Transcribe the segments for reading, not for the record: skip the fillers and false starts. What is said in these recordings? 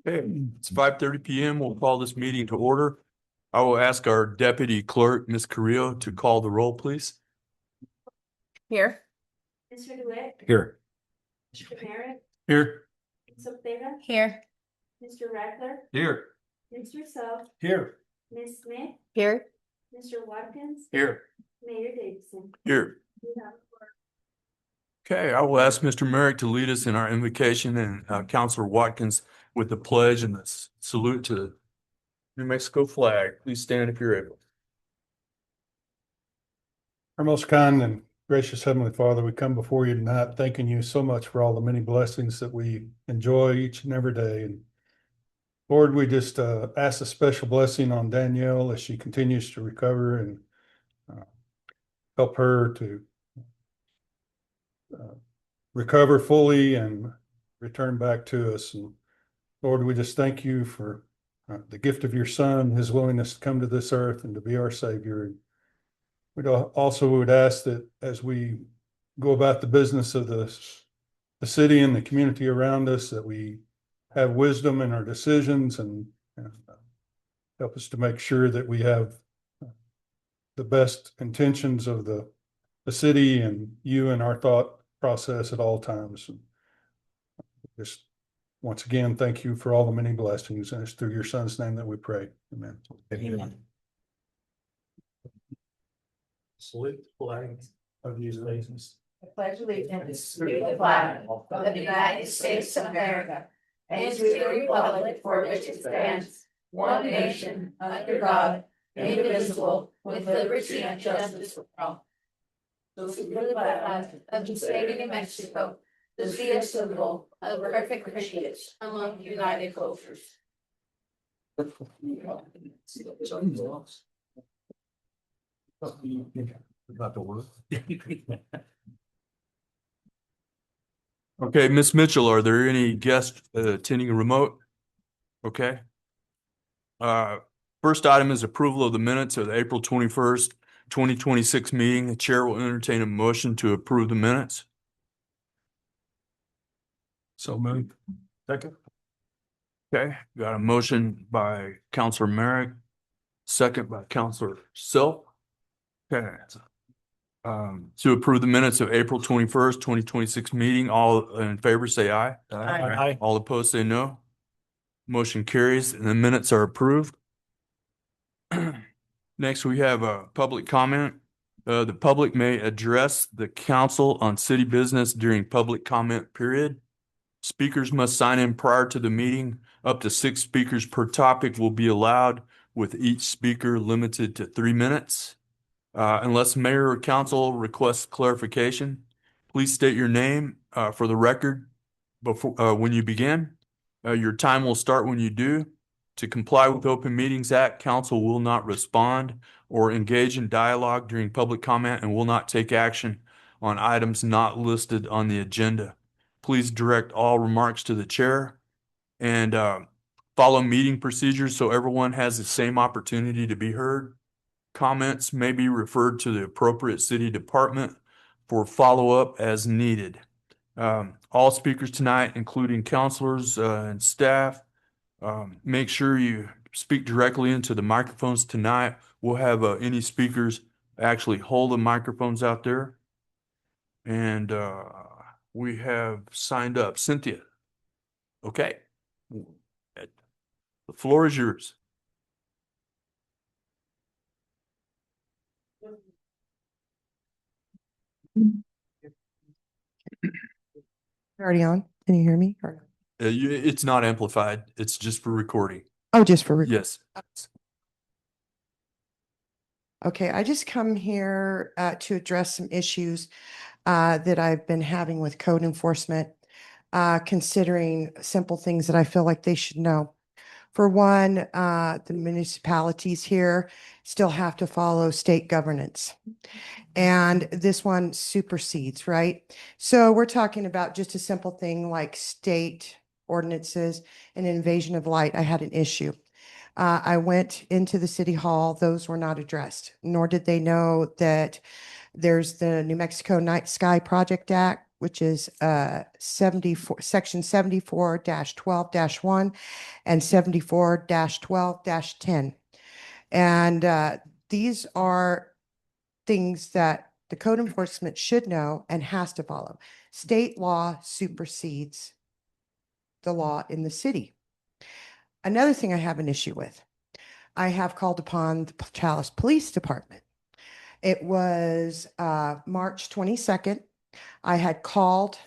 Okay, it's 5:30 PM. We'll call this meeting to order. I will ask our deputy clerk, Ms. Carrillo, to call the roll, please. Here. Mr. DeWitt, Here. Mr. Merritt, Here. Ms. Cepeda, Here. Mr. Rattler, Here. Mr. Self, Here. Ms. Smith, Here. Mr. Watkins, Here. Mayor Davidson. Here. We have a quorum. Okay, I will ask Mr. Merrick to lead us in our invocation and Counselor Watkins with the pledge and the salute to the New Mexico flag. Please stand if you're able. Our most kind and gracious Heavenly Father, we come before you tonight, thanking you so much for all the many blessings that we enjoy each and every day. And Lord, we just ask a special blessing on Danielle as she continues to recover and help her to recover fully and return back to us. And Lord, we just thank you for the gift of your Son, his willingness to come to this earth and to be our Savior. And we also would ask that as we go about the business of the city and the community around us, that we have wisdom in our decisions and help us to make sure that we have the best intentions of the city and you in our thought process at all times. And just once again, thank you for all the many blessings, and it's through your Son's name that we pray. Amen. Amen. Salute the flag of the United States. I pledge allegiance to the flag of the United States of America and to the republic for which it stands, one nation, under God, indivisible, with liberty and justice for all. The flag of the state of New Mexico, the symbol of perfect peace among united cultures. About the word. Okay, Miss Mitchell, are there any guests attending remote? Okay. First item is approval of the minutes of the April 21st, 2026 meeting. The chair will entertain a motion to approve the minutes. So moved. Second. Okay, got a motion by Counselor Merrick, second by Counselor Self. Okay. To approve the minutes of April 21st, 2026 meeting. All in favor say aye. Aye. All opposed say no. Motion carries and the minutes are approved. Next, we have a public comment. The public may address the council on city business during public comment period. Speakers must sign in prior to the meeting. Up to 6 speakers per topic will be allowed, with each speaker limited to 3 minutes. Unless mayor or council requests clarification, please state your name for the record before when you begin. Your time will start when you do. To comply with Open Meetings Act, council will not respond or engage in dialogue during public comment and will not take action on items not listed on the agenda. Please direct all remarks to the chair and follow meeting procedures so everyone has the same opportunity to be heard. Comments may be referred to the appropriate city department for follow-up as needed. All speakers tonight, including counselors and staff, make sure you speak directly into the microphones tonight. We'll have any speakers actually hold the microphones out there. And we have signed up. Cynthia. Okay. The floor is yours. Already on? Can you hear me? It's not amplified. It's just for recording. Oh, just for Yes. Okay, I just come here to address some issues that I've been having with code enforcement, considering simple things that I feel like they should know. For one, the municipalities here still have to follow state governance. And this one supersedes, right? So we're talking about just a simple thing like state ordinances and invasion of light. I had an issue. I went into the city hall. Those were not addressed, nor did they know that there's the New Mexico Night Sky Project Act, which is 74, section 74-12-1 and 74-12-10. And these are things that the code enforcement should know and has to follow. State law supersedes the law in the city. Another thing I have an issue with, I have called upon the Portales Police Department. It was March 22nd. I had called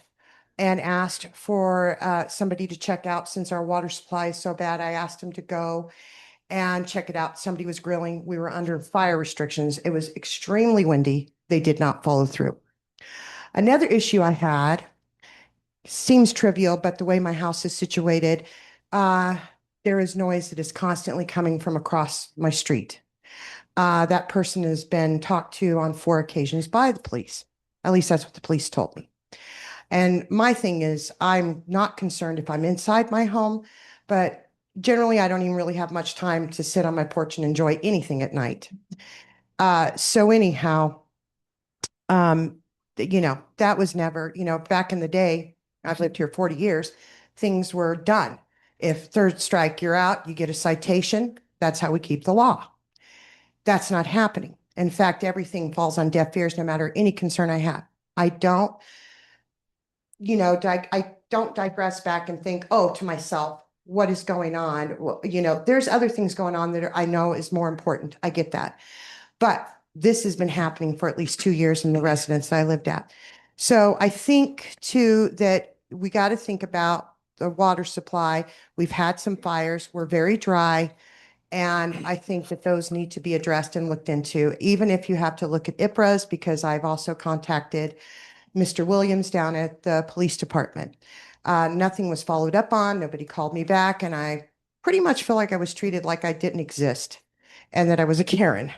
and asked for somebody to check out since our water supply is so bad. I asked them to go and check it out. Somebody was grilling. We were under fire restrictions. It was extremely windy. They did not follow through. Another issue I had seems trivial, but the way my house is situated, there is noise that is constantly coming from across my street. That person has been talked to on 4 occasions by the police. At least that's what the police told me. And my thing is, I'm not concerned if I'm inside my home, but generally I don't even really have much time to sit on my porch and enjoy anything at night. So anyhow, that was never, back in the day, I've lived here 40 years, things were done. If third strike, you're out, you get a citation. That's how we keep the law. That's not happening. In fact, everything falls on deaf ears, no matter any concern I have. I don't, I don't digress back and think, oh, to myself, what is going on? Well, there's other things going on that I know is more important. I get that. But this has been happening for at least 2 years in the residence that I lived at. So I think too that we got to think about the water supply. We've had some fires. We're very dry. And I think that those need to be addressed and looked into, even if you have to look at IPRAs, because I've also contacted Mr. Williams down at the police department. Nothing was followed up on. Nobody called me back. And I pretty much feel like I was treated like I didn't exist and that I was a Karen.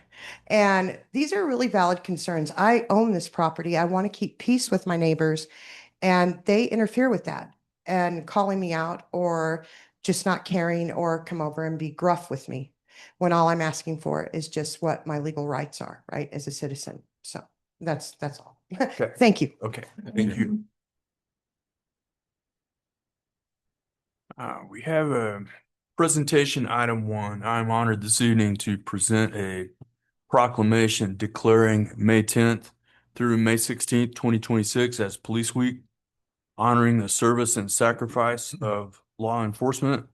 And these are really valid concerns. I own this property. I want to keep peace with my neighbors, and they interfere with that and calling me out or just not caring or come over and be gruff with me when all I'm asking for is just what my legal rights are, right, as a citizen. So that's all. Okay. Thank you. Okay, thank you. We have a presentation item 1. I'm honored this evening to present a proclamation declaring May 10th through May 16th, 2026 as Police Week, honoring the service and sacrifice of law enforcement.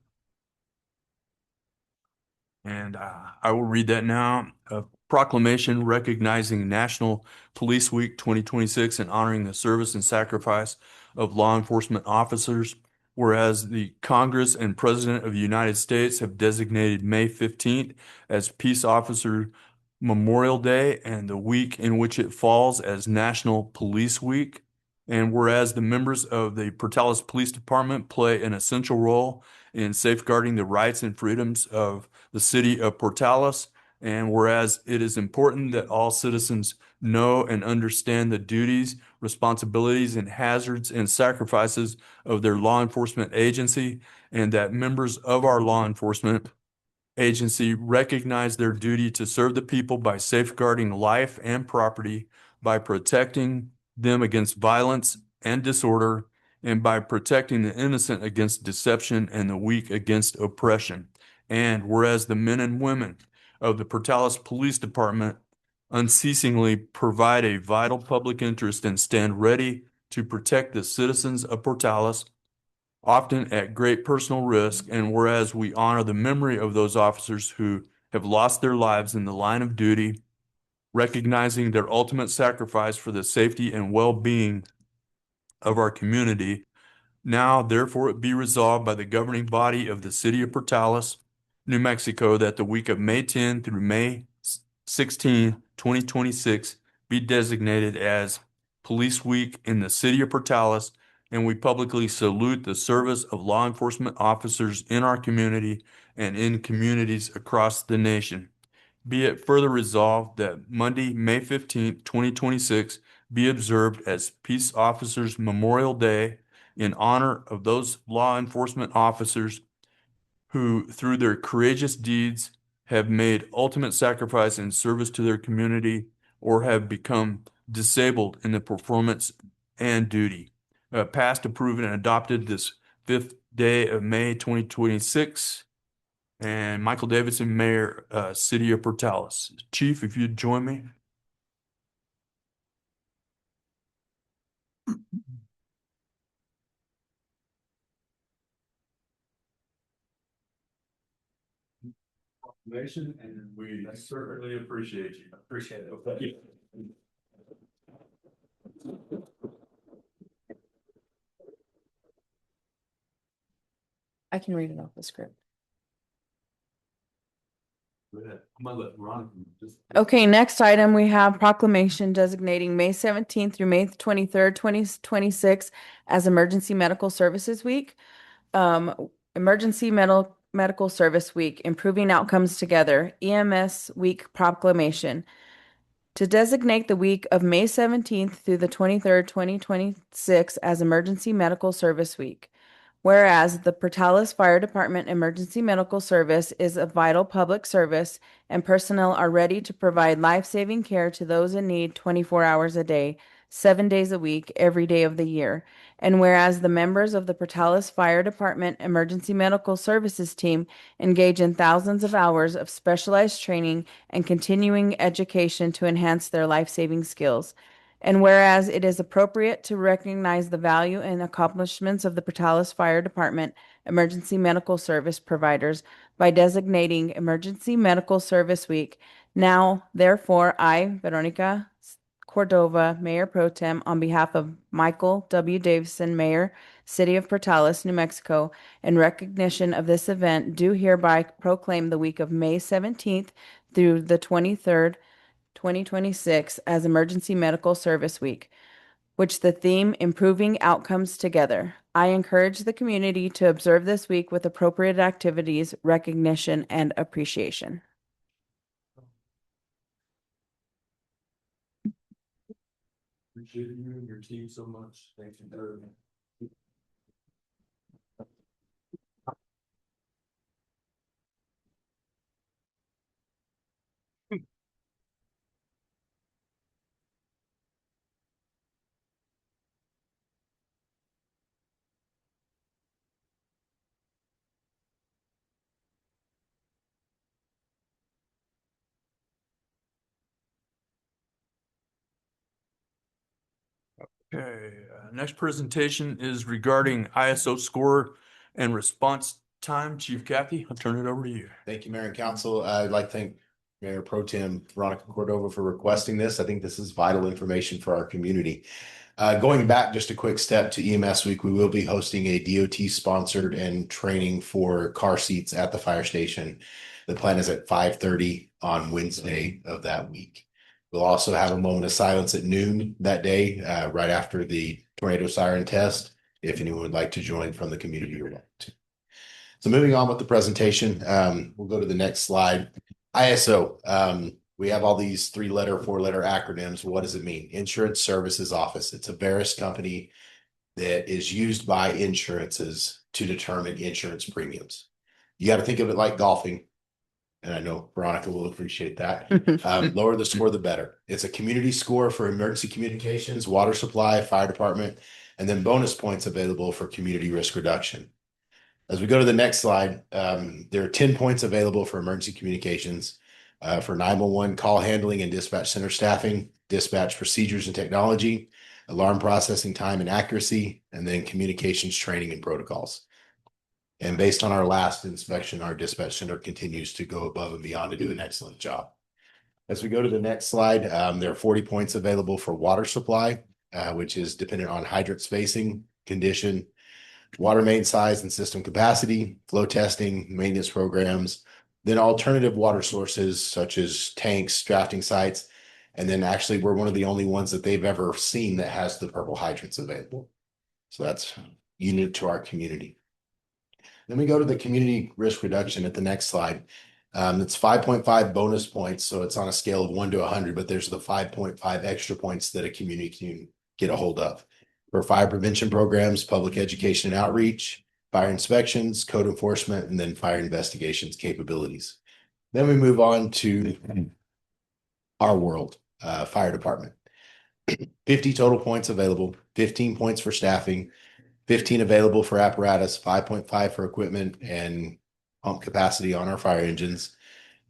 And I will read that now. A proclamation recognizing National Police Week 2026 and honoring the service and sacrifice of law enforcement officers. Whereas the Congress and President of the United States have designated May 15th as Peace Officer Memorial Day and the week in which it falls as National Police Week. And whereas the members of the Portales Police Department play an essential role in safeguarding the rights and freedoms of the city of Portales, and whereas it is important that all citizens know and understand the duties, responsibilities, and hazards and sacrifices of their law enforcement agency, and that members of our law enforcement agency recognize their duty to serve the people by safeguarding life and property, by protecting them against violence and disorder, and by protecting the innocent against deception and the weak against oppression. And whereas the men and women of the Portales Police Department unceasingly provide a vital public interest and stand ready to protect the citizens of Portales, often at great personal risk, and whereas we honor the memory of those officers who have lost their lives in the line of duty, recognizing their ultimate sacrifice for the safety and well-being of our community, now therefore it be resolved by the governing body of the city of Portales, New Mexico, that the week of May 10 through May 16, 2026 be designated as Police Week in the city of Portales, and we publicly salute the service of law enforcement officers in our community and in communities across the nation. Be it further resolved that Monday, May 15th, 2026 be observed as Peace Officers Memorial Day in honor of those law enforcement officers who, through their courageous deeds, have made ultimate sacrifice in service to their community or have become disabled in the performance and duty. passed, approved, and adopted this 5th day of May 2026. And Michael Davidson, Mayor, City of Portales. Chief, if you'd join me. Nation, and we certainly appreciate you. Appreciate it. Thank you. I can read it off the script. I'm gonna let Ron just. Okay, next item, we have proclamation designating May 17th through May 23rd, 2026 as Emergency Medical Services Week. Emergency Medical Service Week, Improving Outcomes Together, EMS Week proclamation. To designate the week of May 17th through the 23rd, 2026 as Emergency Medical Service Week. Whereas the Portales Fire Department Emergency Medical Service is a vital public service and personnel are ready to provide life-saving care to those in need 24 hours a day, 7 days a week, every day of the year. And whereas the members of the Portales Fire Department Emergency Medical Services team engage in thousands of hours of specialized training and continuing education to enhance their life-saving skills. And whereas it is appropriate to recognize the value and accomplishments of the Portales Fire Department emergency medical service providers by designating Emergency Medical Service Week. Now, therefore, I, Veronica Cordova, Mayor Pro Tem, on behalf of Michael W. Davison, Mayor, City of Portales, New Mexico, in recognition of this event, do hereby proclaim the week of May 17th through the 23rd, 2026 as Emergency Medical Service Week, which the theme Improving Outcomes Together. I encourage the community to observe this week with appropriate activities, recognition, and appreciation. Appreciate you and your team so much. Thank you very much. Okay, next presentation is regarding ISO score and response time. Chief Kathy, I'll turn it over to you. Thank you, Mayor and Council. I'd like to thank Mayor Pro Tem Veronica Cordova for requesting this. I think this is vital information for our community. Going back just a quick step to EMS Week, we will be hosting a DOT sponsored and training for car seats at the fire station. The plan is at 5:30 on Wednesday of that week. We'll also have a moment of silence at noon that day, right after the tornado siren test, if anyone would like to join from the community or not. So moving on with the presentation, we'll go to the next slide. ISO, we have all these 3-letter, 4-letter acronyms. What does it mean? Insurance Services Office. It's a Verisk company that is used by insurances to determine insurance premiums. You got to think of it like golfing. And I know Veronica will appreciate that. Lower the score, the better. It's a community score for emergency communications, water supply, fire department, and then bonus points available for community risk reduction. As we go to the next slide, there are 10 points available for emergency communications, for 911 call handling and dispatch center staffing, dispatch procedures and technology, alarm processing time and accuracy, and then communications training and protocols. And based on our last inspection, our dispatch center continues to go above and beyond to do an excellent job. As we go to the next slide, there are 40 points available for water supply, which is dependent on hydrant spacing, condition, water main size and system capacity, flow testing, maintenance programs, then alternative water sources such as tanks, drafting sites, and then actually we're one of the only ones that they've ever seen that has the purple hydrants available. So that's unique to our community. Then we go to the community risk reduction at the next slide. It's 5.5 bonus points, so it's on a scale of 1 to 100, but there's the 5.5 extra points that a community can get a hold of. For fire prevention programs, public education and outreach, fire inspections, code enforcement, and then fire investigations capabilities. Then we move on to our world, fire department. 50 total points available, 15 points for staffing, 15 available for apparatus, 5.5 for equipment and pump capacity on our fire engines.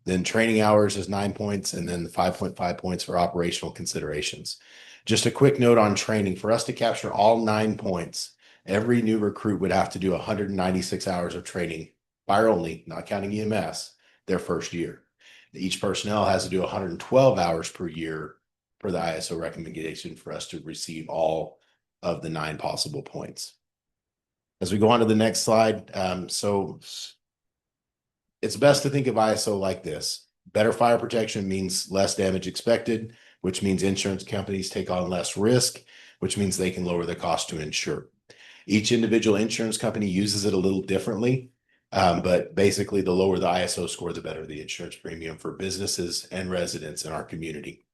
Then training hours is 9 points, and then the 5.5 points for operational considerations. Just a quick note on training. For us to capture all 9 points, every new recruit would have to do 196 hours of training, fire only, not counting EMS, their first year. Each personnel has to do 112 hours per year for the ISO recommendation for us to receive all of the 9 possible points. As we go on to the next slide, so it's best to think of ISO like this. Better fire protection means less damage expected, which means insurance companies take on less risk, which means they can lower the cost to insure. Each individual insurance company uses it a little differently, but basically the lower the ISO score, the better the insurance premium for businesses and residents in our community.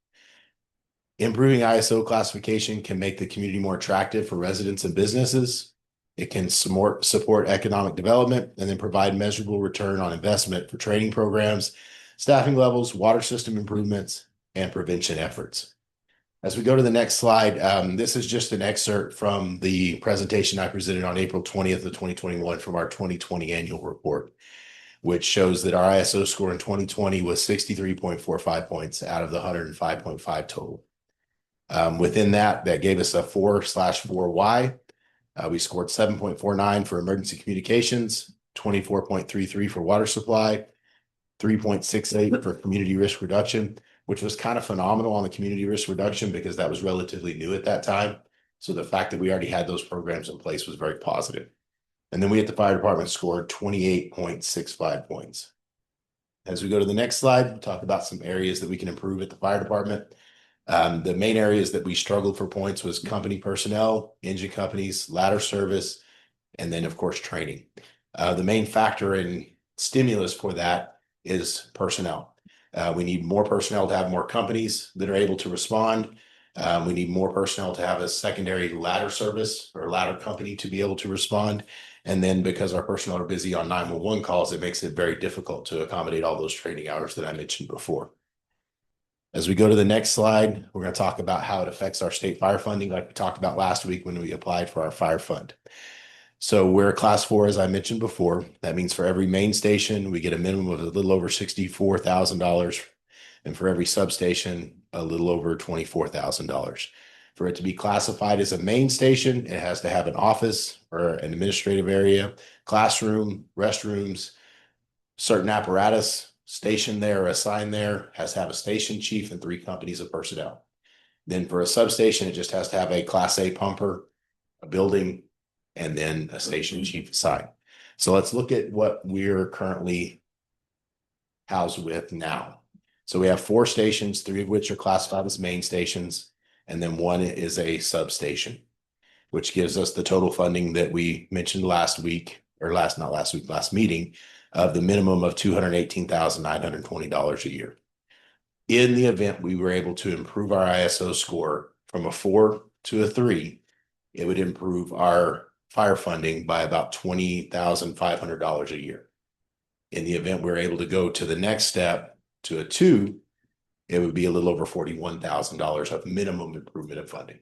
Improving ISO classification can make the community more attractive for residents and businesses. It can support economic development and then provide measurable return on investment for training programs, staffing levels, water system improvements, and prevention efforts. As we go to the next slide, this is just an excerpt from the presentation I presented on April 20th of 2021 from our 2020 annual report, which shows that our ISO score in 2020 was 63.45 points out of the 105.5 total. Within that gave us a 4/4Y. We scored 7.49 for emergency communications, 24.33 for water supply, 3.68 for community risk reduction, which was kind of phenomenal on the community risk reduction because that was relatively new at that time. So the fact that we already had those programs in place was very positive. And then we at the fire department scored 28.65 points. As we go to the next slide, we'll talk about some areas that we can improve at the fire department. The main areas that we struggled for points was company personnel, engine companies, ladder service, and then of course training. The main factor in stimulus for that is personnel. We need more personnel to have more companies that are able to respond. We need more personnel to have a secondary ladder service or ladder company to be able to respond. And then because our personnel are busy on 911 calls, it makes it very difficult to accommodate all those training hours that I mentioned before. As we go to the next slide, we're going to talk about how it affects our state fire funding, like we talked about last week when we applied for our fire fund. So we're a class 4, as I mentioned before. That means for every main station, we get a minimum of a little over $64,000. And for every substation, a little over $24,000. For it to be classified as a main station, it has to have an office or an administrative area, classroom, restrooms, certain apparatus stationed there or assigned there, has to have a station chief and 3 companies of personnel. Then for a substation, it just has to have a class A pumper, a building, and then a station chief assigned. So let's look at what we're currently housed with now. So we have 4 stations, 3 of which are classified as main stations, and then 1 is a substation, which gives us the total funding that we mentioned last week, or last meeting, of the minimum of $218,920 a year. In the event we were able to improve our ISO score from a 4 to a 3, it would improve our fire funding by about $20,500 a year. In the event we're able to go to the next step to a 2, it would be a little over $41,000 of minimum improvement of funding.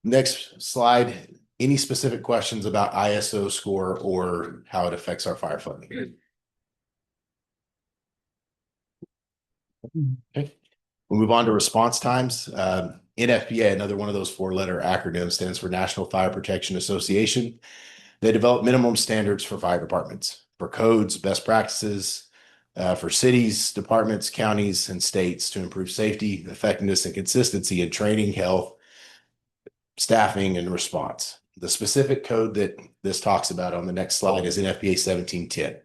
Next slide. Any specific questions about ISO score or how it affects our fire funding? Okay. We'll move on to response times. NFPA, another one of those 4-letter acronyms, stands for National Fire Protection Association. They develop minimum standards for fire departments, for codes, best practices, for cities, departments, counties, and states to improve safety, effectiveness, and consistency in training, health, staffing, and response. The specific code that this talks about on the next slide is NFPA 1710,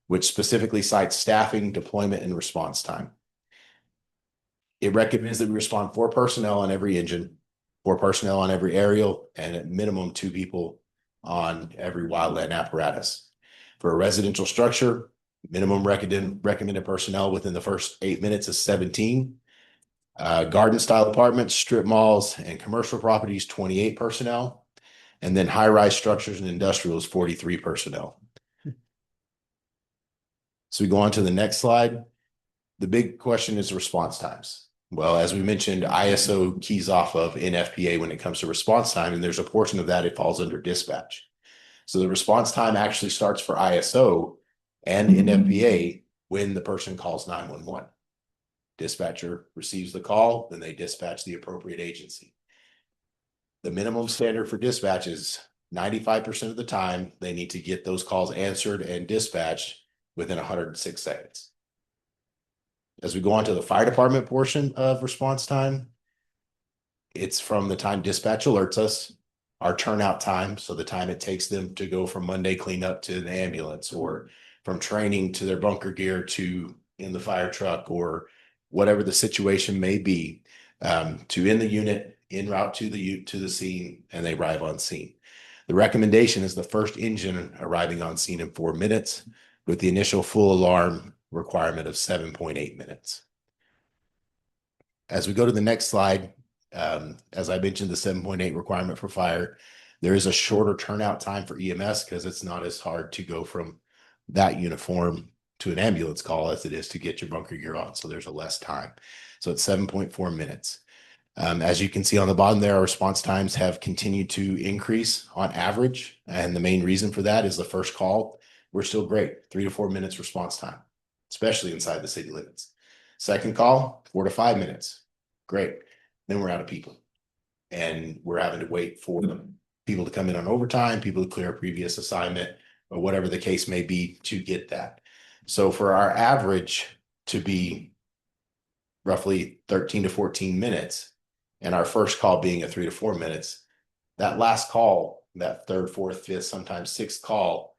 which specifically cites staffing, deployment, and response time. It recommends that we respond 4 personnel on every engine, 4 personnel on every aerial, and at minimum 2 people on every wildland apparatus. For a residential structure, minimum recommended personnel within the first 8 minutes is 17. Garden style apartments, strip malls, and commercial properties, 28 personnel. And then high-rise structures and industrials, 43 personnel. So we go on to the next slide. The big question is response times. Well, as we mentioned, ISO keys off of NFPA when it comes to response time, and there's a portion of that it falls under dispatch. So the response time actually starts for ISO and NFPA when the person calls 911. Dispatcher receives the call, then they dispatch the appropriate agency. The minimum standard for dispatch is 95% of the time they need to get those calls answered and dispatched within 106 seconds. As we go on to the fire department portion of response time, it's from the time dispatch alerts us, our turnout time, so the time it takes them to go from Monday cleanup to the ambulance, or from training to their bunker gear to in the fire truck, or whatever the situation may be, to in the unit, en route to the scene, and they arrive on scene. The recommendation is the first engine arriving on scene in 4 minutes, with the initial full alarm requirement of 7.8 minutes. As we go to the next slide, as I mentioned, the 7.8 requirement for fire, there is a shorter turnout time for EMS because it's not as hard to go from that uniform to an ambulance call as it is to get your bunker gear on. So there's a less time. So it's 7.4 minutes. As you can see on the bottom there, our response times have continued to increase on average. And the main reason for that is the first call, we're still great, 3 to 4 minutes response time, especially inside the city limits. Second call, 4 to 5 minutes. Great. Then we're out of people. And we're having to wait for people to come in on overtime, people to clear a previous assignment, or whatever the case may be to get that. So for our average to be roughly 13 to 14 minutes, and our first call being at 3 to 4 minutes, that last call, that third, fourth, fifth, sometimes sixth call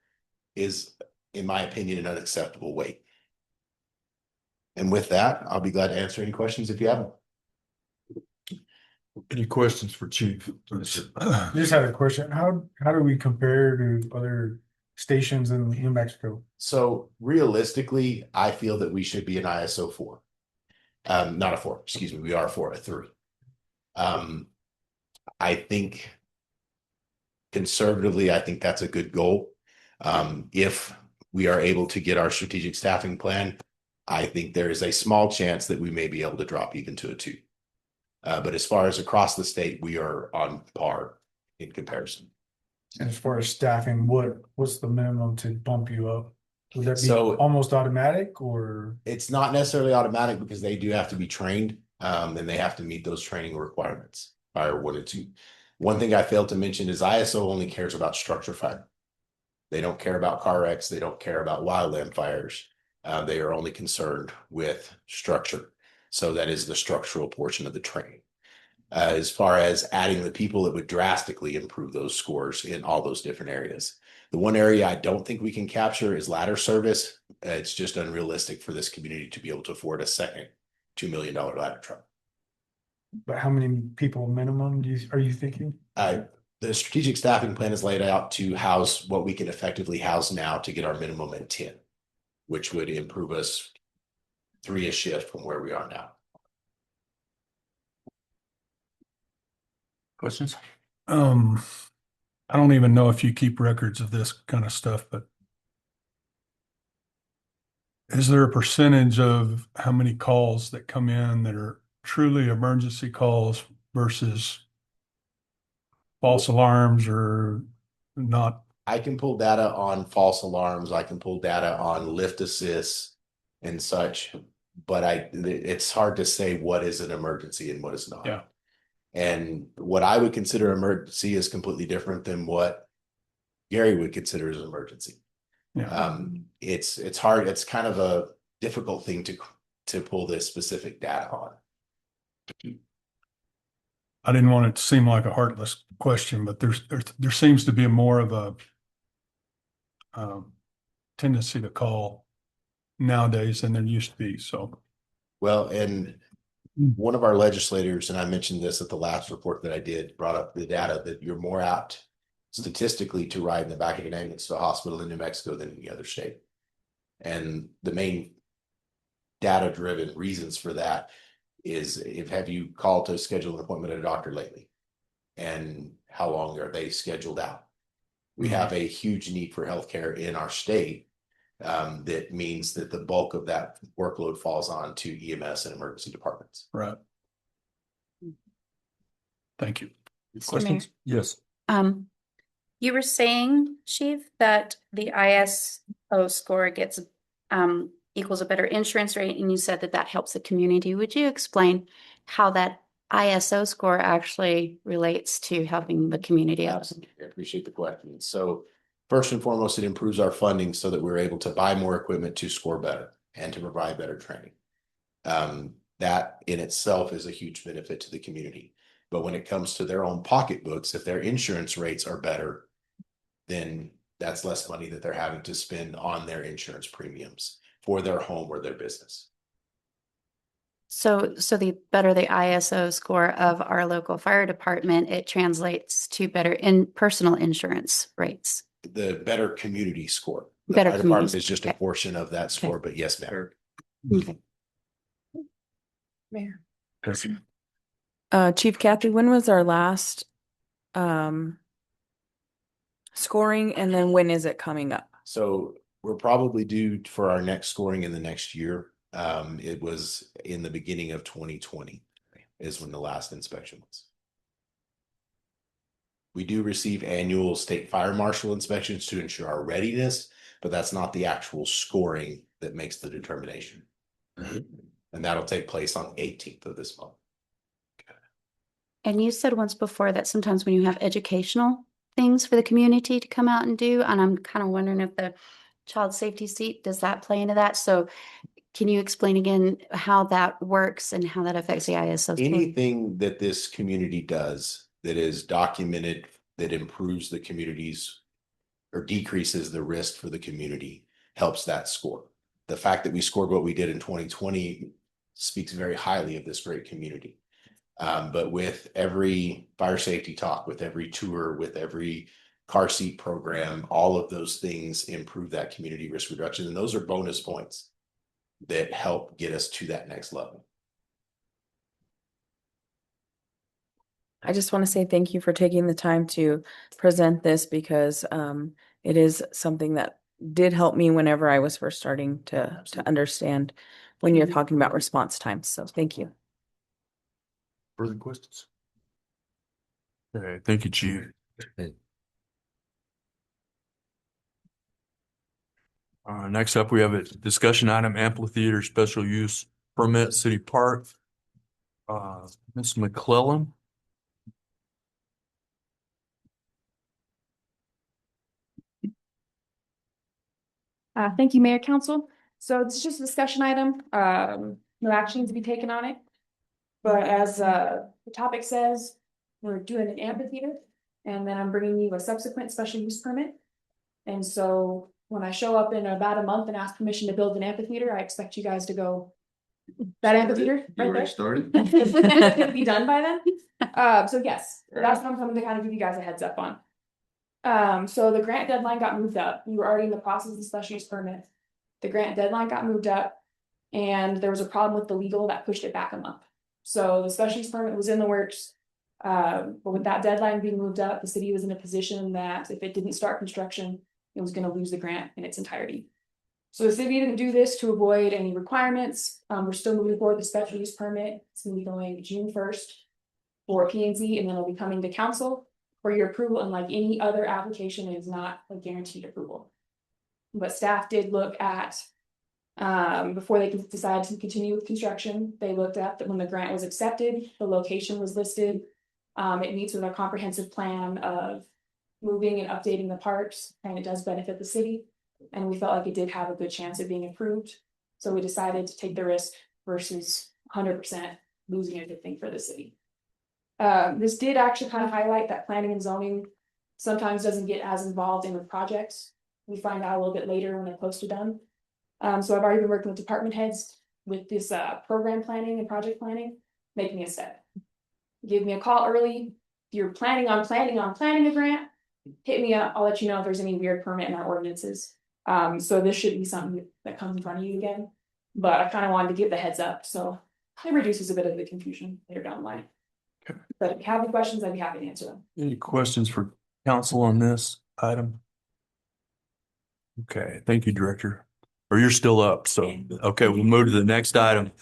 is, in my opinion, an unacceptable wait. And with that, I'll be glad to answer any questions if you have them. Any questions for Chief? I just had a question. How do we compare to other stations in New Mexico? So realistically, I feel that we should be an ISO 4. Not a 4, excuse me, we are a 3. I think conservatively, I think that's a good goal. If we are able to get our strategic staffing plan, I think there is a small chance that we may be able to drop even to a 2. But as far as across the state, we are on par in comparison. And as far as staffing, what's the minimum to bump you up? Would that be So- almost automatic, or? It's not necessarily automatic because they do have to be trained, and they have to meet those training requirements. Fire 1 and 2. One thing I failed to mention is ISO only cares about structure fire. They don't care about car wrecks. They don't care about wildland fires. They are only concerned with structure. So that is the structural portion of the training. As far as adding the people, it would drastically improve those scores in all those different areas. The one area I don't think we can capture is ladder service. It's just unrealistic for this community to be able to afford a second $2 million ladder truck. But how many people minimum are you thinking? The strategic staffing plan is laid out to house what we can effectively house now to get our minimum at 10, which would improve us 3 a shift from where we are now. Questions? I don't even know if you keep records of this kind of stuff, but is there a percentage of how many calls that come in that are truly emergency calls versus false alarms or not? I can pull data on false alarms. I can pull data on lift assists and such, but it's hard to say what is an emergency and what is not. Yeah. And what I would consider emergency is completely different than what Gary would consider as an emergency. Yeah. It's hard. It's kind of a difficult thing to pull this specific data on. I didn't want it to seem like a heartless question, but there seems to be more of a tendency to call nowadays than there used to be. So, Well, and one of our legislators, and I mentioned this at the last report that I did, brought up the data that you're more apt statistically to ride in the back of an ambulance to a hospital in New Mexico than any other state. And the main data-driven reasons for that is have you called to schedule an appointment at a doctor lately? And how long are they scheduled out? We have a huge need for healthcare in our state. that means that the bulk of that workload falls on to EMS and emergency departments. Right. Thank you. Mr. Mayor. Questions? Yes. You were saying, Chief, that the ISO score gets equals a better insurance rate, and you said that that helps the community. Would you explain how that ISO score actually relates to helping the community out? Absolutely. I appreciate the question. So first and foremost, it improves our funding so that we're able to buy more equipment to score better and to provide better training. That in itself is a huge benefit to the community. But when it comes to their own pocketbooks, if their insurance rates are better, then that's less money that they're having to spend on their insurance premiums for their home or their business. So the better the ISO score of our local fire department, it translates to better in personal insurance rates. The better community score. The Better fire community department is just a okay. portion of that score, but yes, ma'am. Okay. Mayor. Chief Kathy, when was our last scoring, and then when is it coming up? So we're probably due for our next scoring in the next year. It was in the beginning of 2020 is when the last inspection was. We do receive annual state fire marshal inspections to ensure our readiness, but that's not the actual scoring that makes the determination. And that'll take place on the 18th of this month. And you said once before that sometimes when you have educational things for the community to come out and do, and I'm kind of wondering if the child safety seat, does that play into that? So can you explain again how that works and how that affects the ISO score? Anything that this community does that is documented, that improves the community's or decreases the risk for the community helps that score. The fact that we scored what we did in 2020 speaks very highly of this great community. But with every fire safety talk, with every tour, with every car seat program, all of those things improve that community risk reduction. And those are bonus points that help get us to that next level. I just want to say thank you for taking the time to present this, because it is something that did help me whenever I was first starting to understand when you're talking about response times. So thank you. Further questions? Okay, thank you, Chief. Next up, we have a discussion item, amphitheater special use permit, City Park. Ms. McClellan. Thank you, Mayor Council. So this is just a discussion item, no action to be taken on it. But as the topic says, we're doing an amphitheater, and then I'm bringing you a subsequent special use permit. And so when I show up in about a month and ask permission to build an amphitheater, I expect you guys to go, that amphitheater right there. Started? It'll be done by then. So yes, that's what I'm coming to kind of give you guys a heads up on. So the grant deadline got moved up. We were already in the process of the special use permit. The grant deadline got moved up, and there was a problem with the legal that pushed it back a month. So the special use permit was in the works. But with that deadline being moved up, the city was in a position that if it didn't start construction, it was going to lose the grant in its entirety. So the city didn't do this to avoid any requirements. We're still moving forward with the special use permit. It's going to be going June 1st for P&Z, and then it'll be coming to council for your approval. And like any other application, it is not a guaranteed approval. But staff did look at, before they decided to continue with construction, they looked at that when the grant was accepted, the location was listed. It meets with our comprehensive plan of moving and updating the parks, and it does benefit the city. And we felt like it did have a good chance of being approved. So we decided to take the risk versus 100% losing everything for the city. This did actually kind of highlight that planning and zoning sometimes doesn't get as involved in the projects. We find out a little bit later when they're close to done. So I've already been working with department heads with this program planning and project planning, making a step. Give me a call early. If you're planning on planning a grant, hit me up. I'll let you know if there's any weird permit in our ordinances. So this should be something that comes in front of you again. But I kind of wanted to give the heads up, so it reduces a bit of the confusion later down the line. Okay. But if you have any questions, I'd be happy to answer them. Any questions for council on this item? Okay, thank you, Director. Or you're still up, so, okay, we'll move to the next item.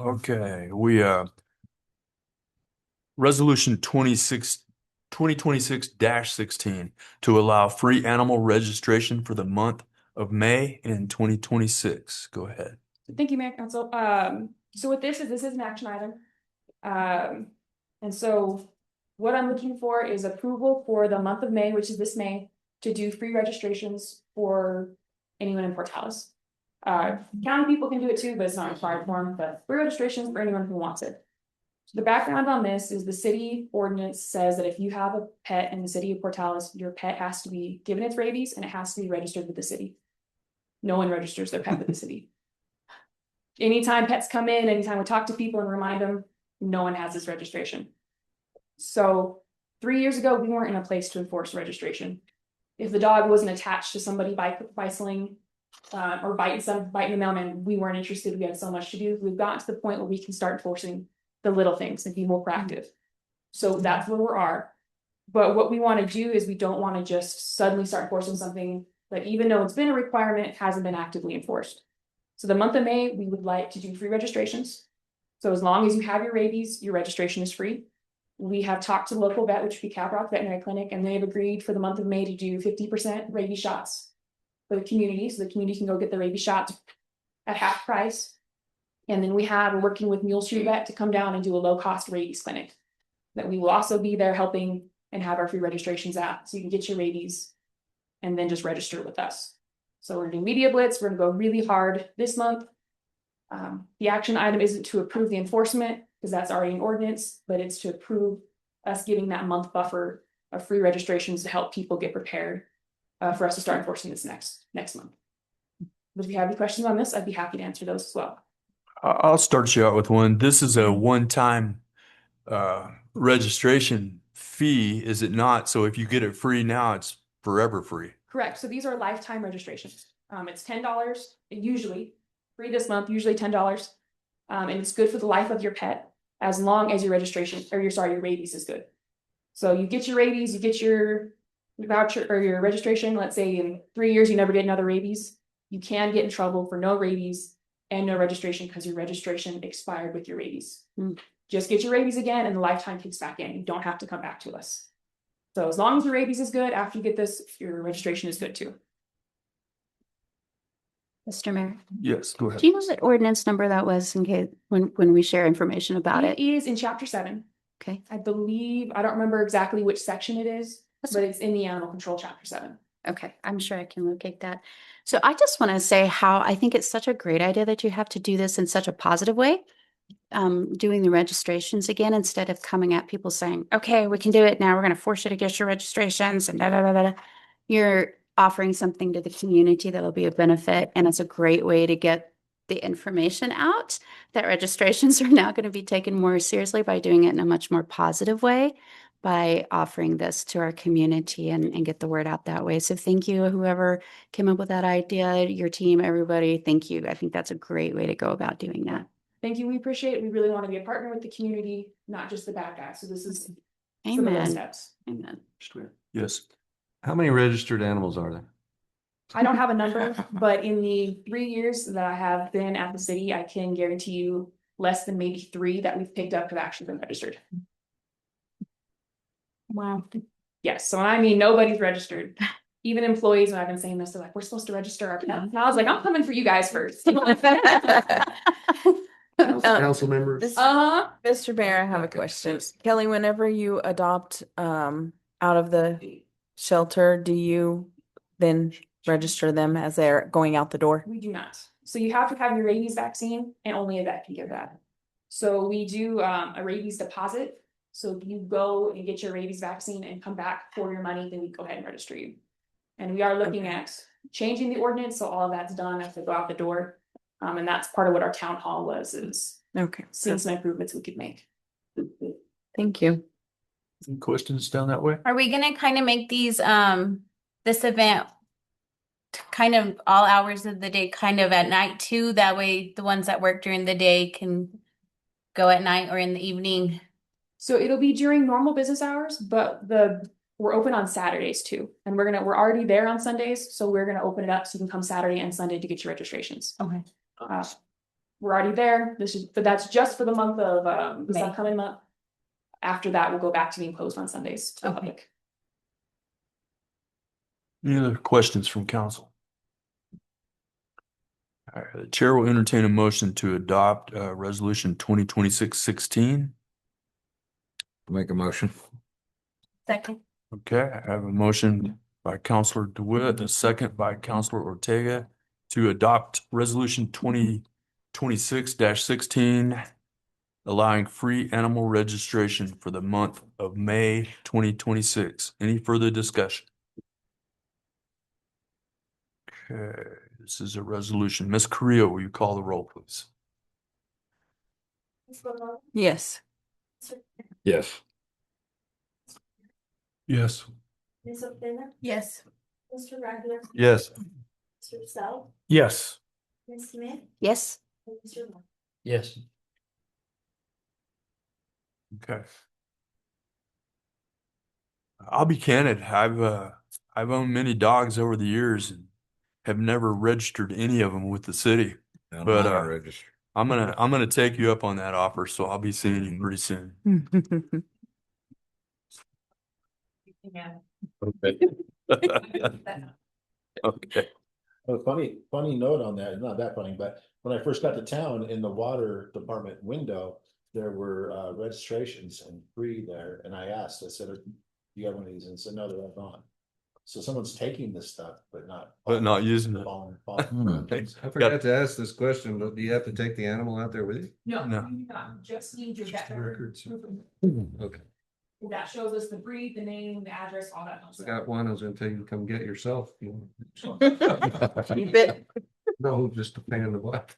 Okay, Resolution 2026-16 to allow free animal registration for the month of May in 2026. Go ahead. Thank you, Mayor Council. So what this is an action item. And so what I'm looking for is approval for the month of May, which is this May, to do free registrations for anyone in Portales. County people can do it too, but it's not required for them, but free registrations for anyone who wants it. So the background on this is the city ordinance says that if you have a pet in the city of Portales, your pet has to be given its rabies and it has to be registered with the city. No one registers their pet with the city. Anytime pets come in, anytime we talk to people and remind them, no one has this registration. So 3 years ago, we weren't in a place to enforce registration. If the dog wasn't attached to somebody bicycling or biting the mailman, we weren't interested. We had so much to do. We've gotten to the point where we can start enforcing the little things and be more proactive. So that's where we are. But what we want to do is we don't want to just suddenly start enforcing something that, even though it's been a requirement, hasn't been actively enforced. So the month of May, we would like to do free registrations. So as long as you have your rabies, your registration is free. We have talked to the local vet, which would be Caprock Veterinary Clinic, and they've agreed for the month of May to do 50% rabies shots for the community. So the community can go get the rabies shots at half price. And then we're working with Mule Street Vet to come down and do a low-cost rabies clinic that we will also be there helping and have our free registrations at, so you can get your rabies and then just register with us. So we're doing media blitz. We're gonna go really hard this month. The action item isn't to approve the enforcement because that's already an ordinance, but it's to approve us giving that month buffer of free registrations to help people get prepared for us to start enforcing this next month. But if you have any questions on this, I'd be happy to answer those as well. I'll start you out with one. This is a one-time registration fee, is it not? So if you get it free now, it's forever free. Correct. So these are lifetime registrations. It's $10 usually, free this month, usually $10. And it's good for the life of your pet as long as your registration or your rabies is good. So you get your rabies, you get your voucher or your registration. Let's say in 3 years you never get another rabies, you can get in trouble for no rabies and no registration because your registration expired with your rabies. Just get your rabies again and the lifetime kicks back in. You don't have to come back to us. So as long as your rabies is good, after you get this, your registration is good too. Mr. Mayor, Yes, go ahead. do you know what ordinance number that was in case when we share information about It it? is in chapter 7. Okay. I believe, I don't remember exactly which section it is, That's but it's in the animal control chapter 7. Okay, I'm sure I can locate that. So I just want to say how I think it's such a great idea that you have to do this in such a positive way. Doing the registrations again instead of coming at people saying, okay, we can do it now. We're going to force you to get your registrations and da da da da. You're offering something to the community that will be a benefit. And it's a great way to get the information out that registrations are now going to be taken more seriously by doing it in a much more positive way, by offering this to our community and get the word out that way. So thank you, whoever came up with that idea, your team, everybody. Thank you. I think that's a great way to go about doing that. Thank you. We appreciate it. We really want to be a partner with the community, not just the bad guys. So this is some of those Amen. steps. Amen. Yes. How many registered animals are there? I don't have a number, but in the 3 years that I have been at the city, I can guarantee you less than maybe 3 that we've picked up have actually been registered. Wow. Yes. So when I mean nobody's registered, even employees, when I've been saying this, they're like, we're supposed to register our pet. And I was like, I'm coming for you guys first. Council members? Mr. Mayor, I have a question. Kelly, whenever you adopt out of the shelter, do you then register them as they're going out the door? We do not. So you have to have your rabies vaccine and only a vet can give that. So we do a rabies deposit. So if you go and get your rabies vaccine and come back for your money, then we go ahead and register you. And we are looking at changing the ordinance. So all of that's done as they go out the door. And that's part of what our town hall is Okay. seeing some improvements we could make. Thank you. Any questions down that way? Are we gonna kind of make these, this event kind of all hours of the day, kind of at night too? That way the ones that work during the day can go at night or in the evening? So it'll be during normal business hours, but the we're open on Saturdays too, and we're already there on Sundays, so we're gonna open it up so you can come Saturday and Sunday to get your registrations. Okay. We're already there, but that's just for the month of, this May. upcoming month. After that, we'll go back to being closed on Sundays to the Okay. public. Any other questions from council? All right, the chair will entertain a motion to adopt resolution 2026-16. Make a motion. Second. Okay, I have a motion by Counselor DeWitt, a second by Counselor Ortega to adopt resolution 2026-16, allowing free animal registration for the month of May 2026. Any further discussion? Okay, this is a resolution. Ms. Carrillo, will you call the roll, please? Yes. Yes. Yes. Ms. O'Banner, Yes. Mr. Radler, Yes. Mr. Sell, Yes. Ms. Smith, Yes. and Mr. Moore. Yes. Okay. I'll be candid. I've owned many dogs over the years and have never registered any of them with the city. But, Register. I'm gonna take you up on that offer, so I'll be seeing you pretty soon. Okay. Okay. A funny note on that, not that funny, but when I first got to town in the water department window, there were registrations and free there, and I asked, I said, do you have one of these? And said, no, they're all gone. So someone's taking this stuff, but not. using it. I forgot to ask this question, but do you have to take the animal out there with you? No, No. you do not, just need your vet records. records. Okay. That shows us the breed, the name, the address, all that. I got one. I was gonna tell you to come get yourself. You bet. No, just a pain in the butt.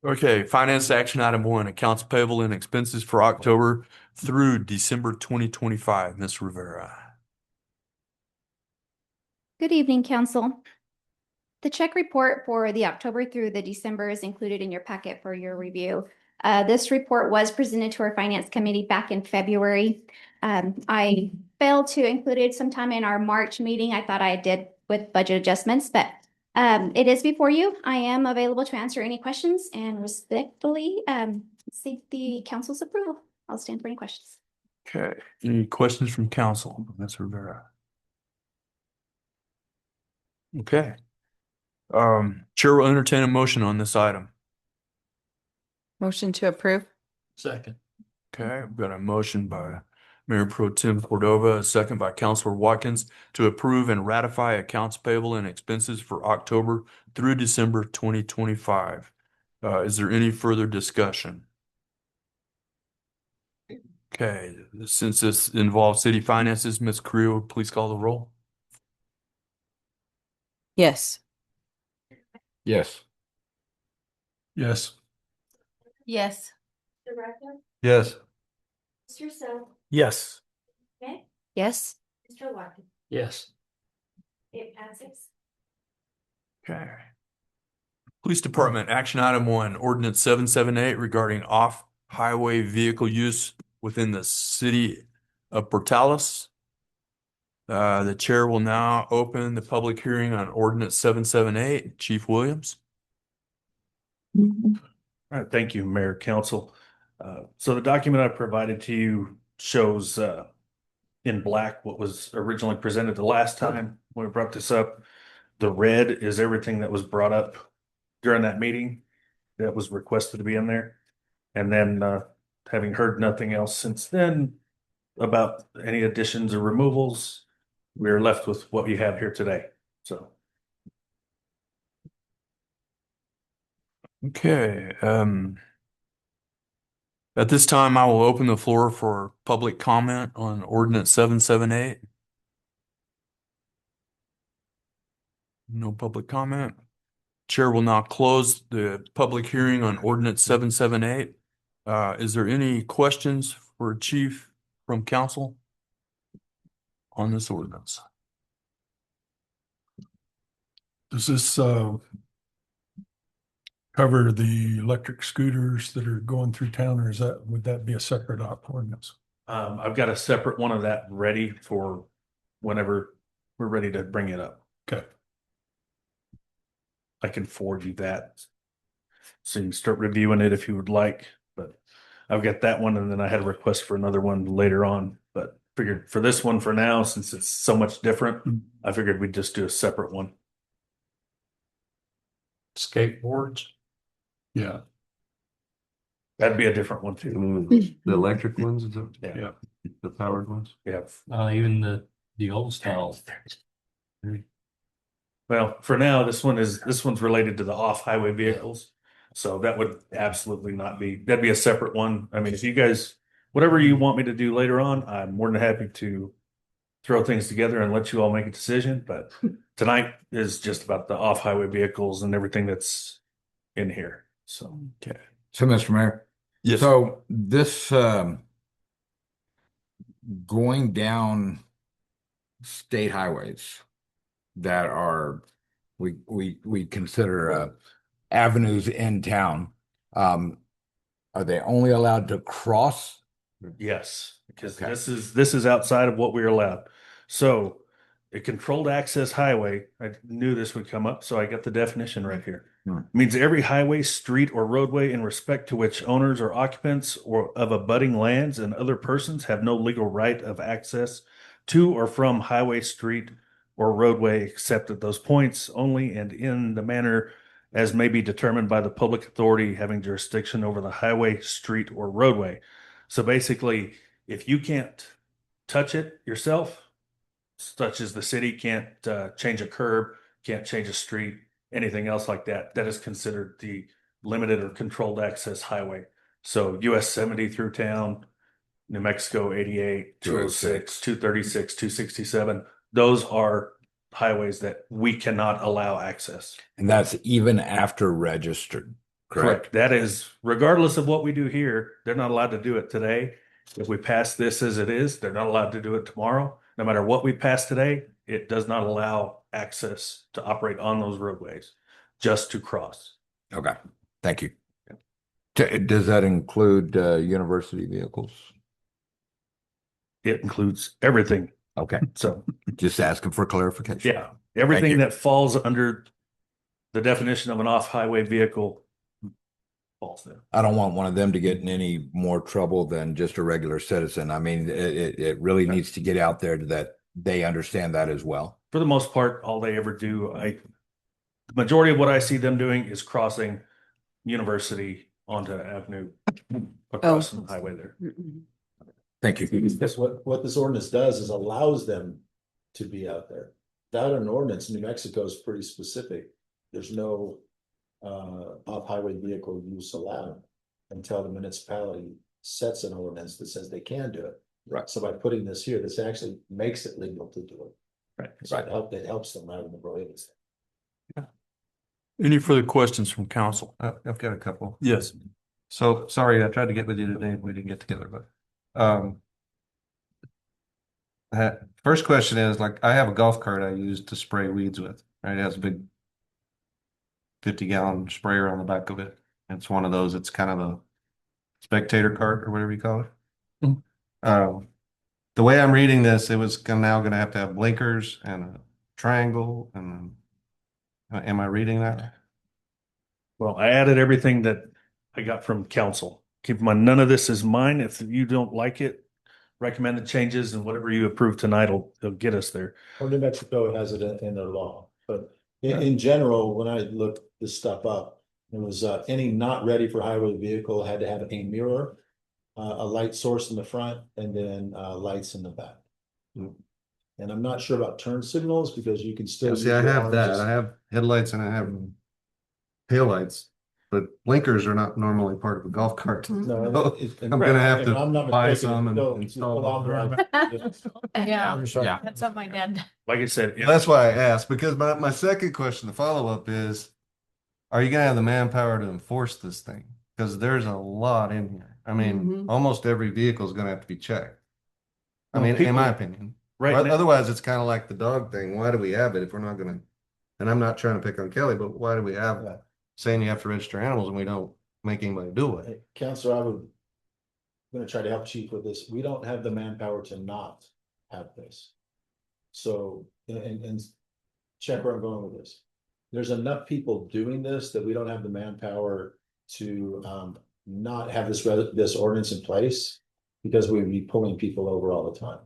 Okay, finance action item 1, accounts payable and expenses for October through December 2025. Ms. Rivera. Good evening, council. The check report for the October through the December is included in your packet for your review. This report was presented to our finance committee back in February. I failed to include it sometime in our March meeting. I thought I did with budget adjustments, but it is before you. I am available to answer any questions and respectfully seek the council's approval. I'll stand for any questions. Okay, any questions from council? Ms. Rivera. Okay. Chair will entertain a motion on this item. Motion to approve. Second. Okay, I've got a motion by Mayor Pro Tem Cordova, a second by Councilor Watkins to approve and ratify accounts payable and expenses for October through December 2025. Is there any further discussion? Okay, since this involves city finances, Ms. Creel, please call the roll. Yes. Yes. Yes. Yes. Mr. Radler, Yes. Mr. Sell, Yes. Smith, Yes. Mr. Watkins. Yes. It passes. Okay. Police Department, action item 1, ordinance 778 regarding off-highway vehicle use within the city of Portales. The chair will now open the public hearing on ordinance 778. Chief Williams. All right, thank you, Mayor, Council. So the document I provided to you shows in black what was originally presented the last time when we brought this up. The red is everything that was brought up during that meeting that was requested to be in there. And then having heard nothing else since then about any additions or removals, we're left with what you have here today. So. Okay, at this time, I will open the floor for public comment on ordinance 778. No public comment. Chair will now close the public hearing on ordinance 778. Is there any questions for Chief from council on this ordinance? Does this cover the electric scooters that are going through town, or would that be a separate ordinance? I've got a separate one of that ready for whenever we're ready to bring it up. Okay. I can forward you that. So you can start reviewing it if you would like, but I've got that one and then I had a request for another one later on, but figured for this one for now, since it's so much different, I figured we'd just do a separate one. Skateboards. Yeah. That'd be a different one too. The electric ones, is it? Yeah. The powered ones? Yeah. Even the old style. Well, for now, this one's related to the off-highway vehicles. So that would absolutely not be, that'd be a separate one. I mean, if you guys, whatever you want me to do later on, I'm more than happy to throw things together and let you all make a decision. But tonight is just about the off-highway vehicles and everything that's in here. So, Okay. So, Mr. Mayor. Yes. So this, going down state highways that are, we consider, avenues in town, are they only allowed to cross? yes, because Okay. this is outside of what we're allowed. So a controlled access highway, I knew this would come up, so I got the definition right here. Means every highway, street, or roadway in respect to which owners or occupants or of abutting lands and other persons have no legal right of access to or from highway, street, or roadway except at those points only and in the manner as may be determined by the public authority having jurisdiction over the highway, street, or roadway. So basically, if you can't touch it yourself, such as the city can't change a curb, can't change a street, anything else like that, that is considered the limited or controlled access highway. So US 70 through town, New Mexico 88, 206, 236, 267, those are highways that we cannot allow access. And that's even after registered, correct? That is, regardless of what we do here, they're not allowed to do it today. If we pass this as it is, they're not allowed to do it tomorrow. No matter what we pass today, it does not allow access to operate on those roadways, just to cross. Okay, thank you. Does that include university vehicles? It includes everything. Okay, So, just asking for clarification. yeah, everything you. that falls under the definition of an off-highway vehicle falls there. I don't want one of them to get in any more trouble than just a regular citizen. I mean, it really needs to get out there that they understand that as well. For the most part, all they ever do, the majority of what I see them doing is crossing University onto Avenue across the highway there. Thank you. That's what this ordinance does is allows them to be out there. Without an ordinance, New Mexico is pretty specific. There's no off-highway vehicle use allowed until the municipality sets an ordinance that says they can do it. Right. So by putting this here, this actually makes it legal to do it. Right. So it helps them rather than prohibits them. Any further questions from council? I've got a couple. Yes. So, sorry, I tried to get with you today, we didn't get together, but, first question is, like, I have a golf cart I use to spray weeds with, right? It has a big 50-gallon sprayer on the back of it. It's one of those, it's kind of a spectator cart or whatever you call it. The way I'm reading this, it was now gonna have to have blinkers and a triangle and am I reading that? Well, I added everything that I got from council. Keep in mind, none of this is mine. If you don't like it, recommended changes and whatever you approve tonight will get us there. Well, New Mexico has it in their law, but in general, when I looked this stuff up, it was any not ready for highway vehicle had to have a mirror, a light source in the front, and then lights in the back. And I'm not sure about turn signals because you can still. See, I have that. I have headlights and I have taillights, but blinkers are not normally part of a golf cart. No, I'm gonna have to I'm not buy mistaken, some and no, install them. Yeah, Yeah. that's what my dad. Like I said, if- That's why I asked, because my second question, the follow-up is, are you gonna have the manpower to enforce this thing? Because there's a lot in here. I mean, almost every vehicle is gonna have to be checked. I Well, mean, in my people- opinion. right now, Otherwise, it's kind of like the dog thing. Why do we have it if we're not gonna? And I'm not trying to pick on Kelly, but why do we have Yeah. saying you have to register animals and we don't make anybody do it? Counselor, I would gonna try to help Chief with this. We don't have the manpower to not have this. So, and check where I'm going with this. There's enough people doing this that we don't have the manpower to not have this ordinance in place because we'd be pulling people over all the time.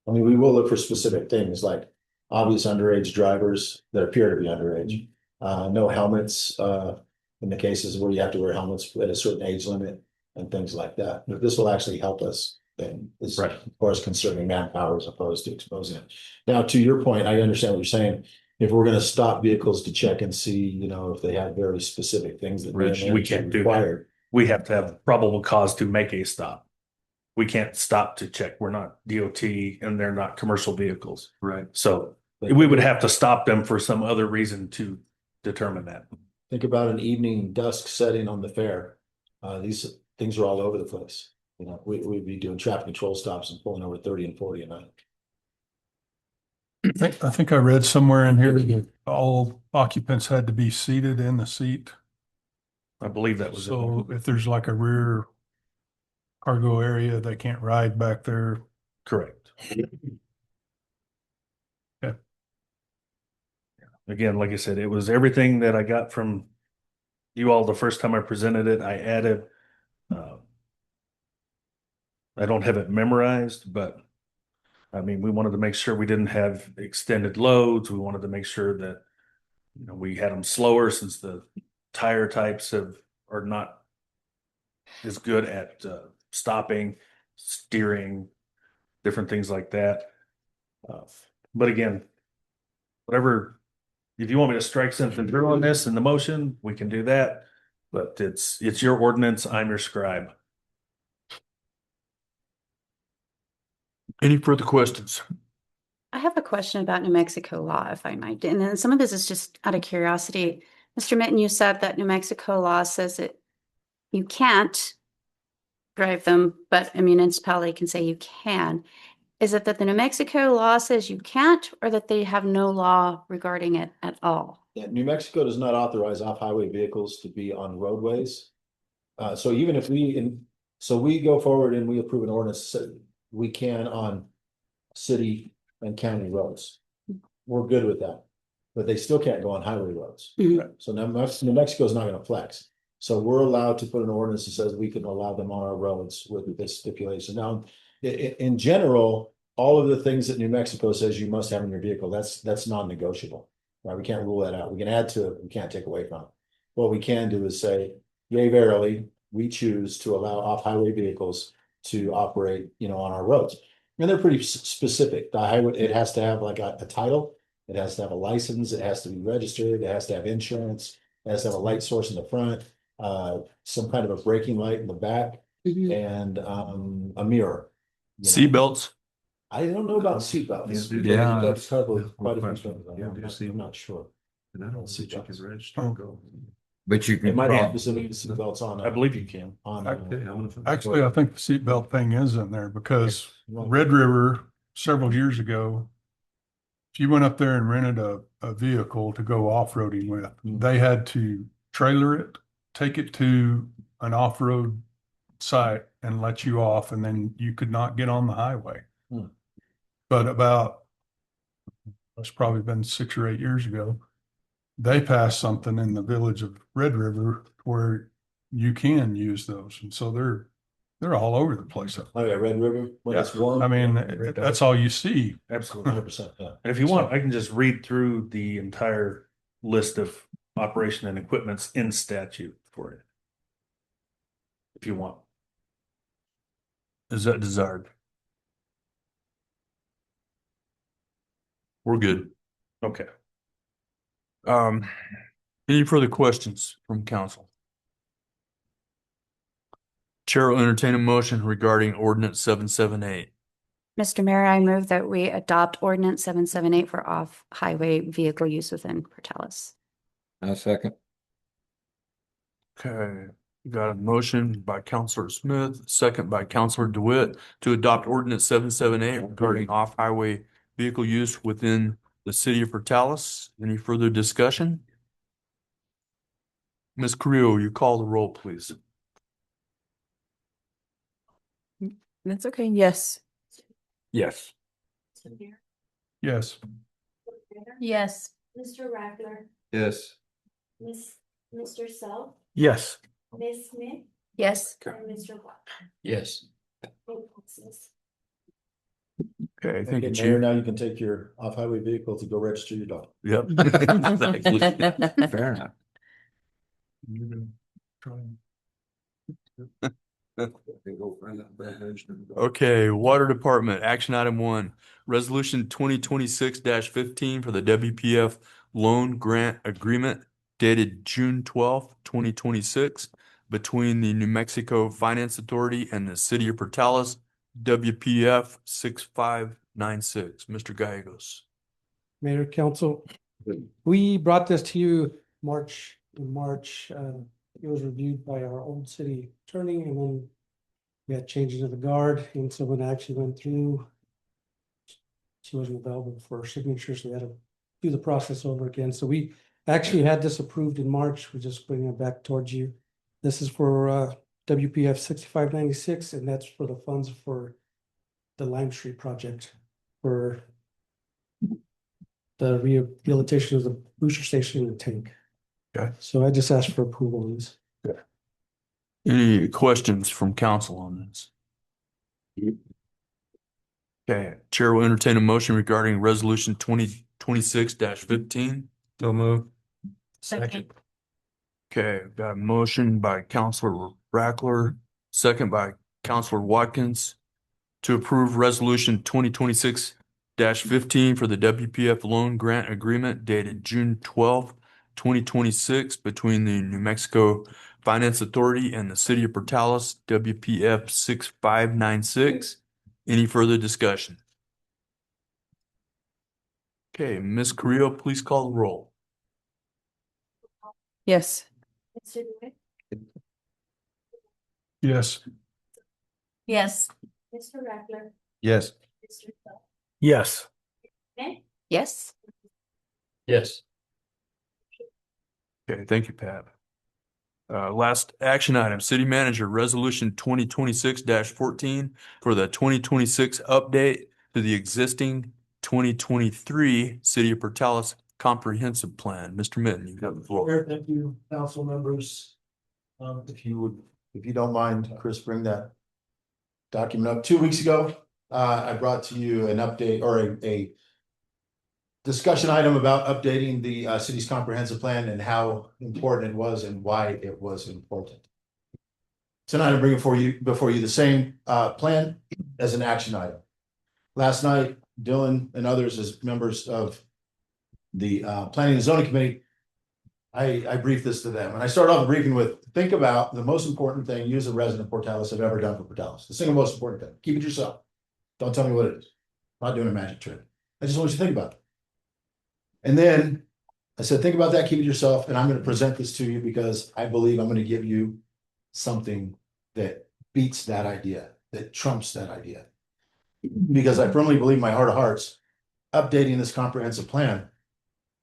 I mean, we will look for specific things like obvious underage drivers that appear to be underage. No helmets in the cases where you have to wear helmets at a certain age limit and things like that. But this will actually help us and is Right. of course conserving manpower as opposed to exposing it. Now, to your point, I understand what you're saying. If we're gonna stop vehicles to check and see, you know, if they have very specific things that. Rich, we can't do that. Required. We have to have probable cause to make a stop. We can't stop to check. We're not DOT and they're not commercial vehicles. Right. So we would have to stop them for some other reason to determine that. Think about an evening dusk setting on the fair. These things are all over the place. You know, we'd be doing traffic control stops and pulling over 30 and 40 a night. I think I read somewhere in here that all occupants had to be seated in the seat. I believe that was. So if there's like a rear cargo area, they can't ride back there. Correct. Okay. Again, like I said, it was everything that I got from you all the first time I presented it. I added. I don't have it memorized, but I mean, we wanted to make sure we didn't have extended loads. We wanted to make sure that, you know, we had them slower since the tire types are not as good at stopping, steering, different things like that. But again, whatever, if you want me to strike something through on this in the motion, we can do that. But it's your ordinance. I'm your scribe. Any further questions? I have a question about New Mexico law, if I might. And then some of this is just out of curiosity. Mr. Mitten, you said that New Mexico law says that you can't drive them, but a municipality can say you can. Is it that the New Mexico law says you can't, or that they have no law regarding it at all? Yeah, New Mexico does not authorize off-highway vehicles to be on roadways. So even if we go forward and we approve an ordinance, we can on city and county roads. We're good with that, but they still can't go on highway roads. So New Mexico is not going to flex. So we're allowed to put an ordinance that says we can allow them on our roads with this stipulation. Now, in general, all of the things that New Mexico says you must have in your vehicle, that's non-negotiable, right? We can't rule that out. We can add to it. We can't take away from it. What we can do is say, yea, verily, we choose to allow off-highway vehicles to operate, you know, on our roads. And they're pretty specific. The highway, it has to have like a title. It has to have a license. It has to be registered. It has to have insurance. It has to have a light source in the front, some kind of a braking light in the back, and a mirror. Seatbelts? I don't know about seatbelts. Yeah. That's probably quite a few things. Yeah, I'm not sure. And I don't see check his register. Go. But you It can, might have specific seatbelts on. I believe you can. On. Actually, I think the seatbelt thing is in there because Red River several years ago, if you went up there and rented a vehicle to go off-roading with, they had to trailer it, take it to an off-road site and let you off, and then you could not get on the highway. But it's probably been 6 or 8 years ago, they passed something in the village of Red River where you can use those. And so they're all over the place. Oh yeah, Red River, when it's warm. I mean, that's all you see. Absolutely. 100%, yeah. And if you want, I can just read through the entire list of operation and equipments in statute for it. If you want. Is that desired? We're good. Okay. Any further questions from council? Chair will entertain a motion regarding ordinance 778. Mr. Mayor, I move that we adopt ordinance 778 for off-highway vehicle use within Portales. a second. Okay, we got a motion by Counselor Smith, second by Counselor DeWitt to adopt ordinance 778 regarding off-highway vehicle use within the city of Portales. Any further discussion? Ms. Creel, you call the roll, please. That's okay. Yes. Yes. Yes. Yes. Mr. Rattler, Yes. Mr. Self, Yes. Ms. Smith, Yes. and Mr. Black. Yes. Okay, thank you, Mayor, Chief. now you can take your off-highway vehicle to go register your dog. Yep. Fair enough. Okay, Water Department, action item 1, resolution 2026-15 for the WPF loan grant agreement dated June 12th, 2026 between the New Mexico Finance Authority and the City of Portales, WPF 6596. Mr. Gallegos. Mayor, Council, we brought this to you in March. It was reviewed by our old city attorney, and then we had changes of the guard, and so when it actually went through, she wasn't available for her signature, so we had to do the process over again. So we actually had this approved in March. We're just bringing it back towards you. This is for WPF 6596, and that's for the funds for the Lime Street project for the rehabilitation of the booster station and the tank. Okay. So I just asked for approval on this. Any questions from council on this? Okay, Chair will entertain a motion regarding resolution 2026-15. So move. Second. Okay, got a motion by Counselor Rackler, second by Counselor Watkins to approve resolution 2026-15 for the WPF loan grant agreement dated June 12th, 2026 between the New Mexico Finance Authority and the City of Portales, WPF 6596. Any further discussion? Okay, Ms. Carrillo, please call the roll. Yes. Mr. Dwight, Yes. Yes. Mr. Rattler, Yes. Mr. Self, Yes. Yes. Yes. Okay, thank you, Pat. Last action item, City Manager, Resolution 2026-14 for the 2026 update to the existing 2023 City of Portales Comprehensive Plan. Mr. Mitten, you've got the floor. Mayor, thank you, council members. If you don't mind, Chris, bring that document up. 2 weeks ago, I brought to you an update or a discussion item about updating the city's comprehensive plan and how important it was and why it was important. Tonight, I'm bringing before you the same plan as an action item. Last night, Dylan and others as members of the Planning and Zoning Committee, I briefed this to them. And I started off the briefing with, think about the most important thing you as a resident of Portales have ever done for Portales. The single most important thing. Keep it yourself. Don't tell me what it is. I'm not doing a magic trick. I just want you to think about it. And then I said, think about that, keep it yourself, and I'm going to present this to you because I believe I'm going to give you something that beats that idea, that trumps that idea. Because I firmly believe in my heart of hearts, updating this comprehensive plan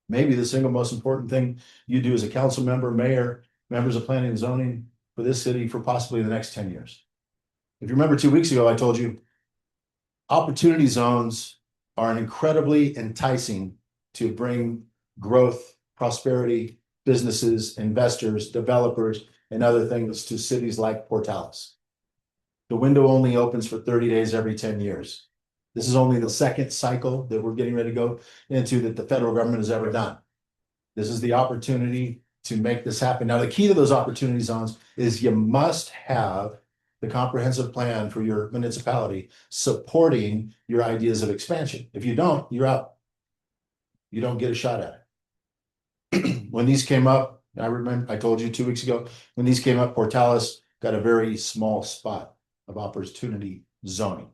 may be the single most important thing you do as a council member, mayor, members of planning and zoning for this city for possibly the next 10 years. If you remember 2 weeks ago, I told you opportunity zones are an incredibly enticing to bring growth, prosperity, businesses, investors, developers, and other things to cities like Portales. The window only opens for 30 days every 10 years. This is only the second cycle that we're getting ready to go into that the federal government has ever done. This is the opportunity to make this happen. Now, the key to those opportunity zones is you must have the comprehensive plan for your municipality supporting your ideas of expansion. If you don't, you're out. You don't get a shot at it. When these came up, I remember I told you 2 weeks ago, when these came up, Portales got a very small spot of opportunity zoning.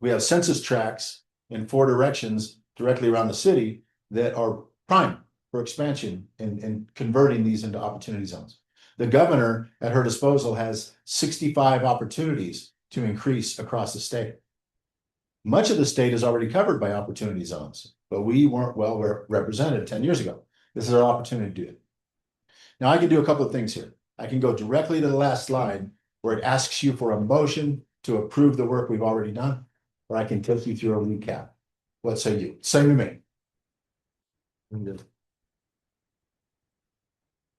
We have census tracts in 4 directions directly around the city that are prime for expansion and converting these into opportunity zones. The governor at her disposal has 65 opportunities to increase across the state. Much of the state is already covered by opportunity zones, but we weren't well represented 10 years ago. This is our opportunity to do it. Now I can do a couple of things here. I can go directly to the last slide where it asks you for a motion to approve the work we've already done, or I can take you through a recap. What say you? Same to me.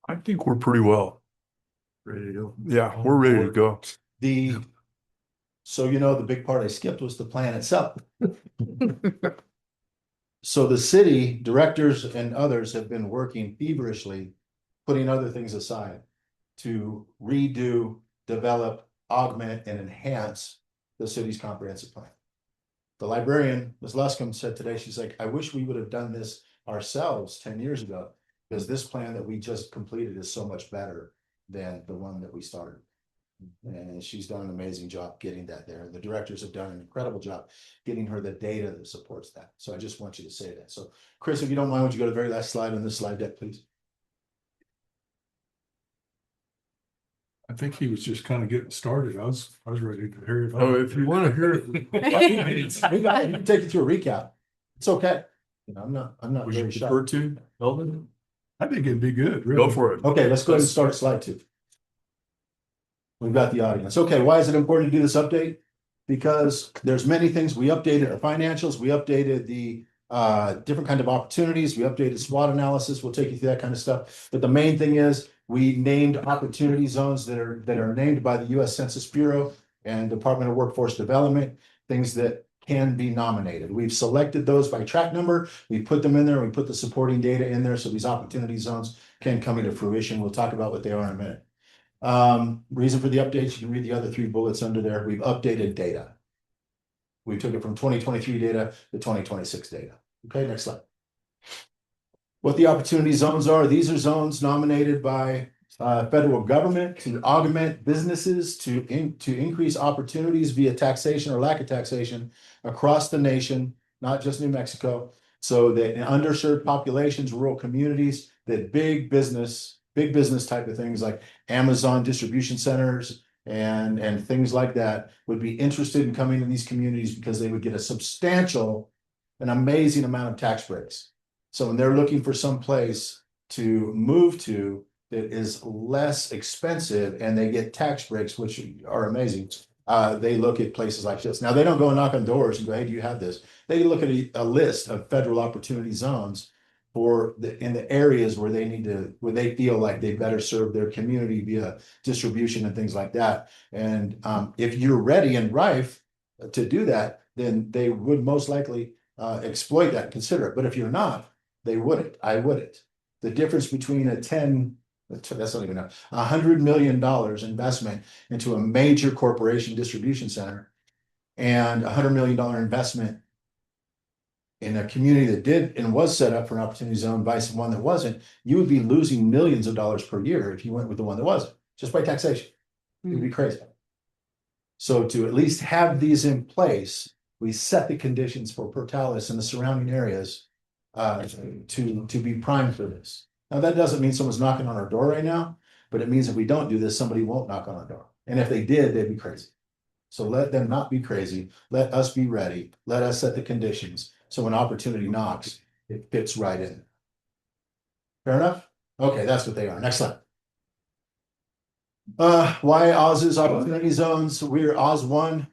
I think we're pretty well. Ready to go. Yeah, we're ready to go. So you know, the big part I skipped was the plan itself. So the city directors and others have been working feverishly, putting other things aside to redo, develop, augment, and enhance the city's comprehensive plan. The librarian, Ms. Luscombe, said today, she's like, I wish we would have done this ourselves 10 years ago, because this plan that we just completed is so much better than the one that we started. And she's done an amazing job getting that there. The directors have done an incredible job getting her the data that supports that. So I just want you to say that. So Chris, if you don't mind, would you go to the very last slide on this slide deck, please? I think he was just kind of getting started. I was ready to hear it. Oh, if you want to hear it. We can take you through a recap. It's okay. You know, I'm not Would you very prefer sharp. to, Melvin? I think it'd be good. Go Really. for it. Okay, let's go ahead and start slide 2. We've got the audience. Okay, why is it important to do this update? Because there's many things. We updated our financials, we updated the different kind of opportunities, we updated SWOT analysis. We'll take you through that kind of stuff. But the main thing is we named opportunity zones that are named by the US Census Bureau and Department of Workforce Development, things that can be nominated. We've selected those by track number. We put them in there. We put the supporting data in there so these opportunity zones can come into fruition. We'll talk about what they are in a minute. Reason for the updates, you can read the other 3 bullets under there. We've updated data. We took it from 2023 data to 2026 data. Okay, next slide. What the opportunity zones are, these are zones nominated by federal government to augment businesses, to increase opportunities via taxation or lack of taxation across the nation, not just New Mexico. So that in underserved populations, rural communities, that big business type of things like Amazon distribution centers and things like that would be interested in coming to these communities because they would get a substantial, an amazing amount of tax breaks. So when they're looking for some place to move to that is less expensive and they get tax breaks, which are amazing, they look at places like this. Now, they don't go and knock on doors and go, hey, do you have this? They look at a list of federal opportunity zones in the areas where they feel like they better serve their community via distribution and things like that. And if you're ready and rife to do that, then they would most likely exploit that and consider it. But if you're not, they wouldn't. I wouldn't. The difference between $100 million investment into a major corporation distribution center and $100 million investment in a community that did and was set up for an opportunity zone vice one that wasn't, you would be losing millions of dollars per year if you went with the one that wasn't, just by taxation. It would be crazy. So to at least have these in place, we set the conditions for Portales and the surrounding areas to be primed for this. Now, that doesn't mean someone's knocking on our door right now, but it means if we don't do this, somebody won't knock on our door. And if they did, they'd be crazy. So let them not be crazy. Let us be ready. Let us set the conditions. So when opportunity knocks, it fits right in. Fair enough? Okay, that's what they are. Next slide. Why Oz's opportunity zones? We're Oz 1,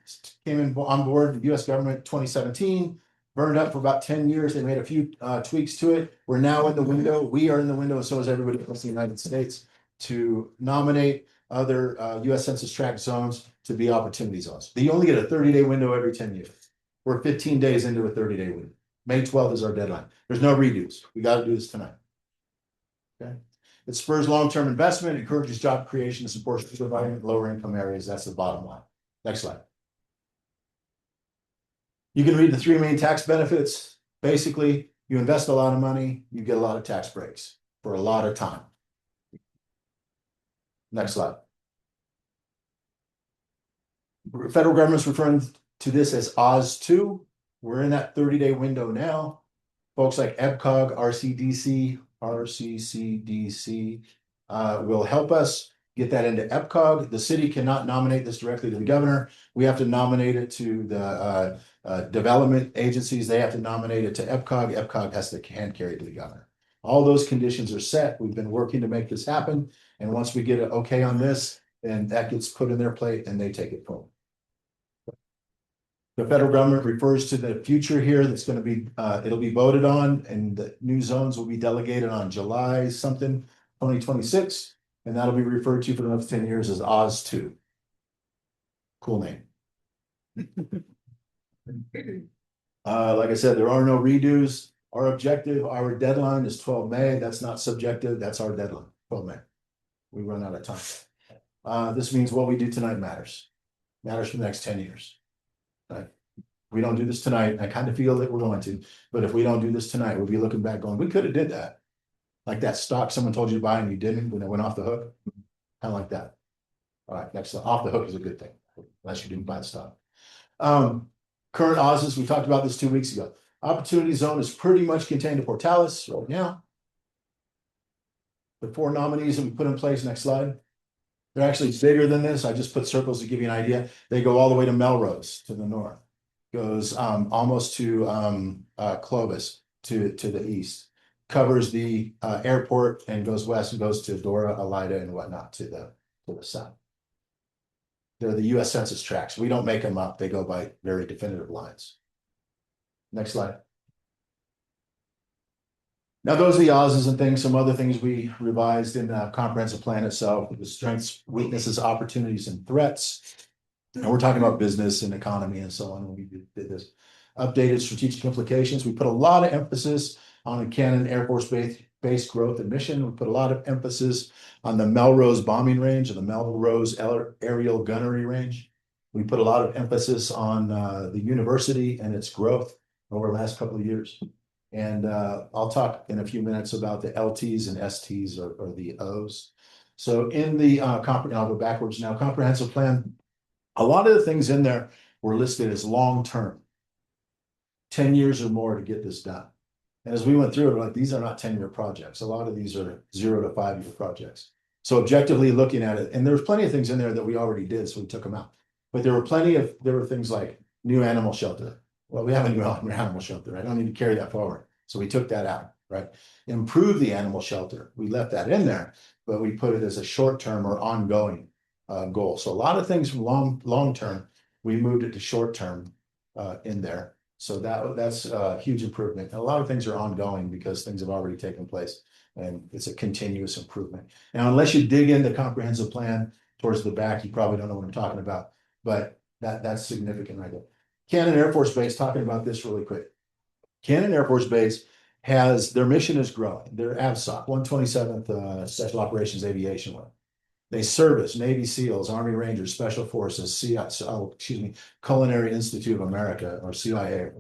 came in on board the US government 2017, burned up for about 10 years. They made a few tweaks to it. We're now in the window. We are in the window, and so is everybody else in the United States, to nominate other US Census tract zones to be opportunity zones. You only get a 30-day window every 10 years. We're 15 days into a 30-day window. May 12th is our deadline. There's no redos. We got to do this tonight. Okay. It spurs long-term investment, encourages job creation, and supports providing lower income areas. That's the bottom line. Next slide. You can read the 3 main tax benefits. Basically, you invest a lot of money, you get a lot of tax breaks for a lot of time. Next slide. Federal government's referring to this as Oz 2. We're in that 30-day window now. Folks like EBCOG, RCCDC will help us get that into EBCOG. The city cannot nominate this directly to the governor. We have to nominate it to the development agencies. They have to nominate it to EBCOG. EBCOG has to hand carry it to the governor. All those conditions are set. We've been working to make this happen. And once we get an okay on this, then that gets put in their plate and they take it forward. The federal government refers to the future here that's gonna be, it'll be voted on and the new zones will be delegated on July something, 2026. And that'll be referred to for the next 10 years as Oz 2. Cool name. Like I said, there are no redos. Our objective, our deadline is 12 May. That's not subjective. That's our deadline, 12 May. We run out of time. This means what we do tonight matters. Matters for the next 10 years. Right? We don't do this tonight. I kind of feel that we're going to, but if we don't do this tonight, we'll be looking back going, we could have did that. Like that stock someone told you to buy and you didn't when it went off the hook. Kind of like that. All right, next off the hook is a good thing, unless you didn't buy the stock. Current Oz's, we talked about this 2 weeks ago. Opportunity zone is pretty much contained to Portales right now. The 4 nominees that we put in place, next slide. They're actually bigger than this. I just put circles to give you an idea. They go all the way to Melrose to the north. Goes almost to Clovis to the east. Covers the airport and goes west and goes to Dora, Elida, and whatnot to the south. They're the US Census tracts. We don't make them up. They go by very definitive lines. Next slide. Now, those are the Oz's and things, some other things we revised in the comprehensive plan itself, the strengths, weaknesses, opportunities, and threats. And we're talking about business and economy and so on when we did this. Updated strategic implications. We put a lot of emphasis on the Cannon Air Force Base growth and mission. We put a lot of emphasis on the Melrose bombing range and the Melrose aerial gunnery range. We put a lot of emphasis on the university and its growth over the last couple of years. And I'll talk in a few minutes about the LTs and STs or the O's. So in the I'll go backwards now, comprehensive plan, a lot of the things in there were listed as long-term, 10 years or more to get this done. And as we went through it, we're like, these are not 10-year projects. A lot of these are 0 to 5-year projects. So objectively looking at it, and there was plenty of things in there that we already did, so we took them out. But there were things like new animal shelter. Well, we have a new animal shelter. I don't need to carry that forward. So we took that out, right? Improve the animal shelter. We left that in there, but we put it as a short-term or ongoing goal. So a lot of things from long-term, we moved it to short-term in there. So that's a huge improvement. And a lot of things are ongoing because things have already taken place and it's a continuous improvement. Now, unless you dig into the comprehensive plan towards the back, you probably don't know what I'm talking about, but that's significant right there. Cannon Air Force Base, talking about this really quick. Cannon Air Force Base has, their mission is growing. They're AVSOC, 127th Special Operations Aviation Wing. They service Navy SEALs, Army Rangers, Special Forces, Culinary Institute of America, or CIA,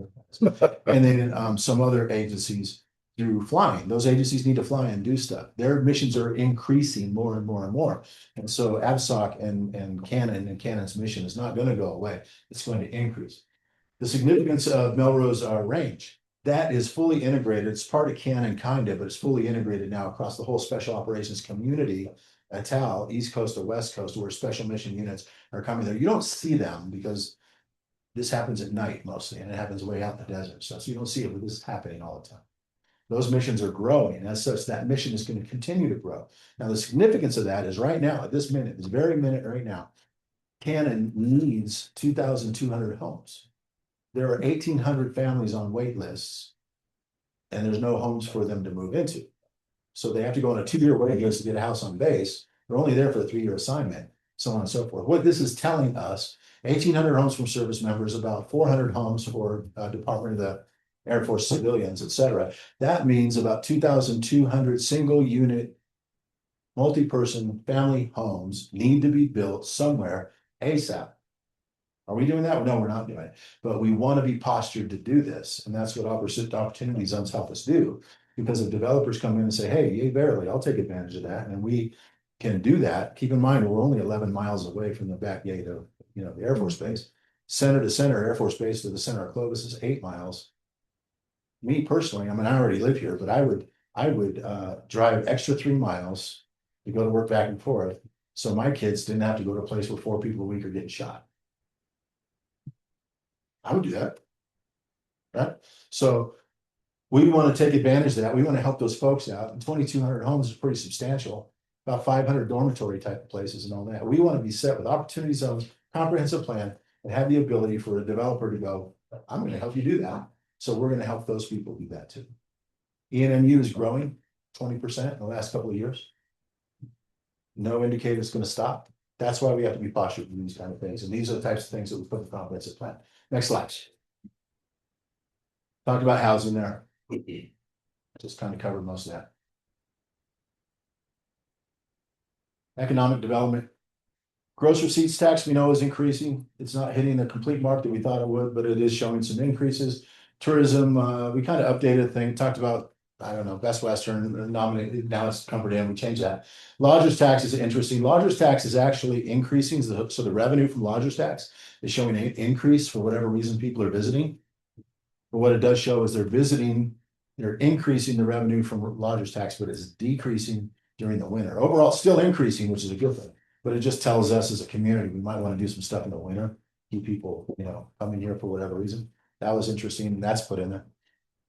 and then some other agencies through flying. Those agencies need to fly and do stuff. Their missions are increasing more and more and more. And so AVSOC and Cannon's mission is not going to go away. It's going to increase. The significance of Melrose Range, that is fully integrated. It's part of Cannon, kind of, but it's fully integrated now across the whole special operations community. ATAL, East Coast or West Coast, where special mission units are coming there. You don't see them because this happens at night mostly, and it happens way out in the desert. So you don't see it, but this is happening all the time. Those missions are growing. As such, that mission is going to continue to grow. Now, the significance of that is right now, at this minute, this very minute right now, Cannon needs 2,200 homes. There are 1,800 families on wait lists, and there's no homes for them to move into. So they have to go on a 2-year waiting list to get a house on base. They're only there for a 3-year assignment, so on and so forth. What this is telling us, 1,800 homes from service members, about 400 homes for Department of the Air Force civilians, et cetera. That means about 2,200 single unit, multi-person family homes need to be built somewhere ASAP. Are we doing that? No, we're not doing it. But we want to be postured to do this. And that's what opportunity zones help us do. Because if developers come in and say, hey, yay, verily, I'll take advantage of that. And we can do that. Keep in mind, we're only 11 miles away from the back gate of the Air Force Base. Center to center, Air Force Base to the center of Clovis is 8 miles. Me personally, I mean, I already live here, but I would drive extra 3 miles to go to work back and forth. So my kids didn't have to go to a place where 4 people a week are getting shot. I would do that. Right? So we want to take advantage of that. We want to help those folks out. And 2,200 homes is pretty substantial, about 500 dormitory type of places and all that. We want to be set with opportunity zones, comprehensive plan, and have the ability for a developer to go, I'm gonna help you do that. So we're gonna help those people do that too. ENMU is growing 20% in the last couple of years. No indicator it's gonna stop. That's why we have to be cautious with these kind of things. And these are the types of things that we put in the comprehensive plan. Next slide. Talked about housing there. Just kind of covered most of that. Economic development. Gross receipts tax we know is increasing. It's not hitting the complete mark that we thought it would, but it is showing some increases. Tourism, we kind of updated the thing, talked about, I don't know, Best Western nominated, now it's Comfort Inn, we changed that. Lodgers tax is interesting. Lodgers tax is actually increasing, so the revenue from lodgers tax is showing an increase for whatever reason people are visiting. But what it does show is they're increasing the revenue from lodgers tax, but it's decreasing during the winter. Overall, it's still increasing, which is a good thing. But it just tells us as a community, we might want to do some stuff in the winter, keep people, coming here for whatever reason. That was interesting, and that's put in there.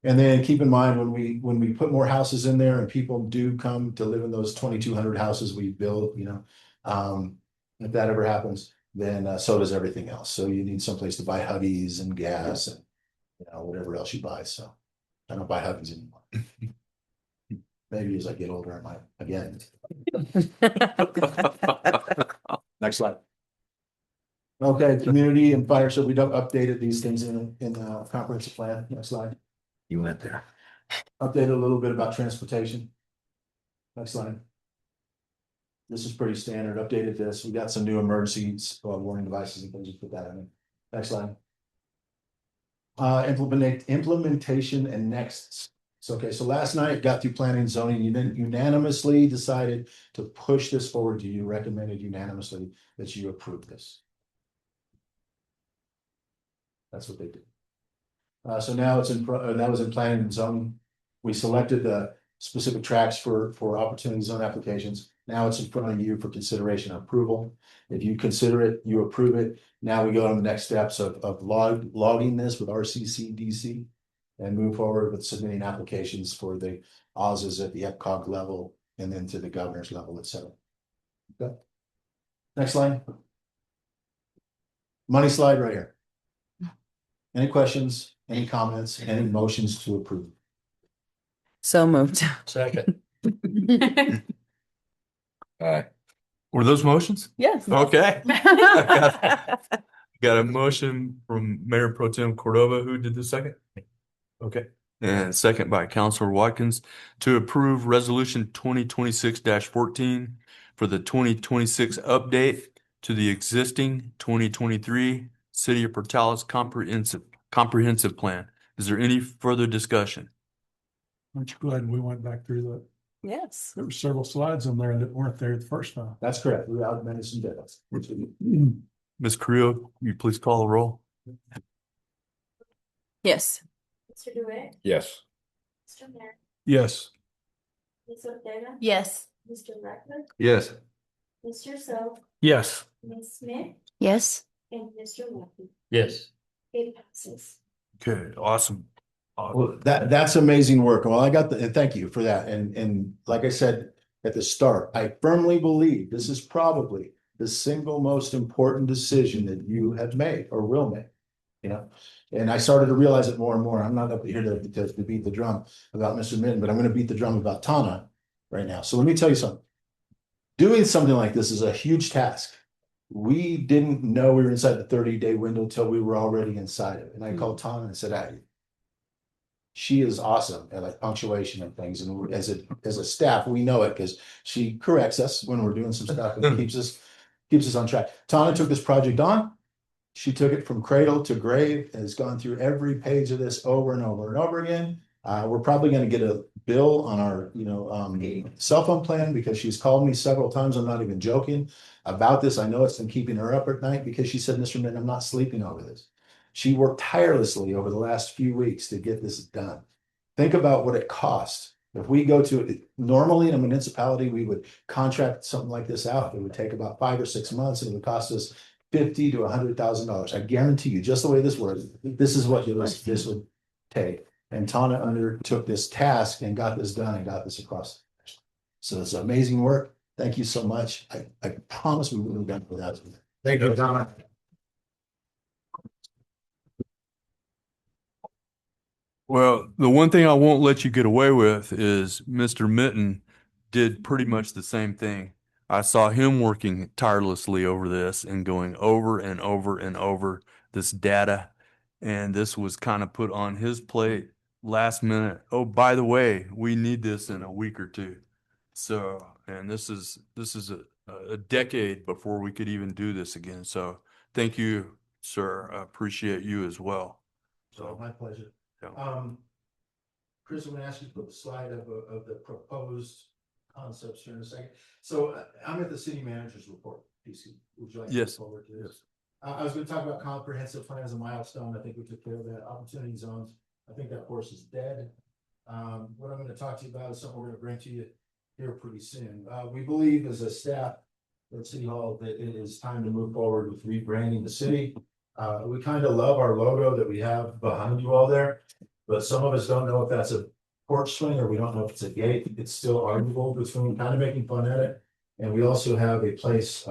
And then keep in mind, when we put more houses in there and people do come to live in those 2,200 houses we build, if that ever happens, then so does everything else. So you need someplace to buy Huggies and gas and, whatever else you buy. So I don't buy Huggies anymore. Maybe as I get older, I might again. Next slide. Okay, community and fire. So we don't updated these things in the comprehensive plan. Next slide. You went there. Updated a little bit about transportation. Next slide. This is pretty standard. Updated this. We got some new emergencies, warning devices and things. Put that in. Next slide. Implementation and next. So, okay, so last night got through planning and zoning, you then unanimously decided to push this forward to you, recommended unanimously that you approve this. That's what they did. So now it's that was in planning and zoning. We selected the specific tracks for opportunity zone applications. Now it's in front of you for consideration and approval. If you consider it, you approve it. Now we go on the next steps of logging this with RCCDC. And move forward with submitting applications for the Oz's at the EPCOG level and then to the governor's level, et cetera. Okay. Next slide. Money slide right here. Any questions, any comments, any motions to approve? So moved. Second. Were those motions? Yes. Okay. Got a motion from Mayor Pro Tem Cordova. Who did the second? Okay. And second by Councilor Watkins to approve resolution 2026-14 for the 2026 update to the existing 2023 City of Portales comprehensive plan. Is there any further discussion? Aren't you glad we went back through that? Yes. There were several slides in there that weren't there the first time. That's correct. We augmented some data. Ms. Carrillo, will you please call the roll? Yes. Mr. DeWitt, Yes. Mr. Mayor, Yes. Ms. Ortega, Yes. Mr. Reckler, Yes. Mr. So, Yes. Ms. Smith, Yes. and Mr. Lucky. Yes. It passes. Okay, awesome. Well, that's amazing work. Well, and thank you for that. And like I said at the start, I firmly believe this is probably the single most important decision that you have made or will make. And I started to realize it more and more. I'm not up here to beat the drum about Mr. Minton, but I'm going to beat the drum about Tana right now. So let me tell you something. Doing something like this is a huge task. We didn't know we were inside the 30-day window until we were already inside it. And I called Tana and said, hey, she is awesome at like punctuation and things. And as a staff, we know it because she corrects us when we're doing some stuff and keeps us on track. Tana took this project on. She took it from cradle to grave and has gone through every page of this over and over and over again. We're probably going to get a bill on our, cell phone plan because she's called me several times. I'm not even joking about this. I know it's been keeping her up at night because she said, Mr. Minton, I'm not sleeping over this. She worked tirelessly over the last few weeks to get this done. Think about what it costs. If we go to normally in a municipality, we would contract something like this out. It would take about 5 or 6 months and it would cost us $50,000 to $100,000. I guarantee you, just the way this works, this is what this would take. And Tana undertook this task and got this done and got this across. So it's amazing work. Thank you so much. I promise we wouldn't have done it without you. Thank you, Tana. Well, the one thing I won't let you get away with is Mr. Mitten did pretty much the same thing. I saw him working tirelessly over this and going over and over and over this data. And this was kind of put on his plate last minute. Oh, by the way, we need this in a week or two. So, and this is a decade before we could even do this again. So thank you, sir. I appreciate you as well. So my pleasure. Yeah. Chris, I'm gonna ask you to put the slide of the proposed concepts here in a second. So I'm at the city manager's report, PC. Would you like to Yes. go forward to this? I was gonna talk about comprehensive plan as a milestone. I think we took care of that. Opportunity zones. I think that horse is dead. What I'm gonna talk to you about is something we're gonna bring to you here pretty soon. We believe as a staff at City Hall that it is time to move forward with rebranding the city. We kind of love our logo that we have behind you all there, but some of us don't know if that's a porch swing or we don't know if it's a gate. It's still arguable between kind of making fun at it. And we also have a place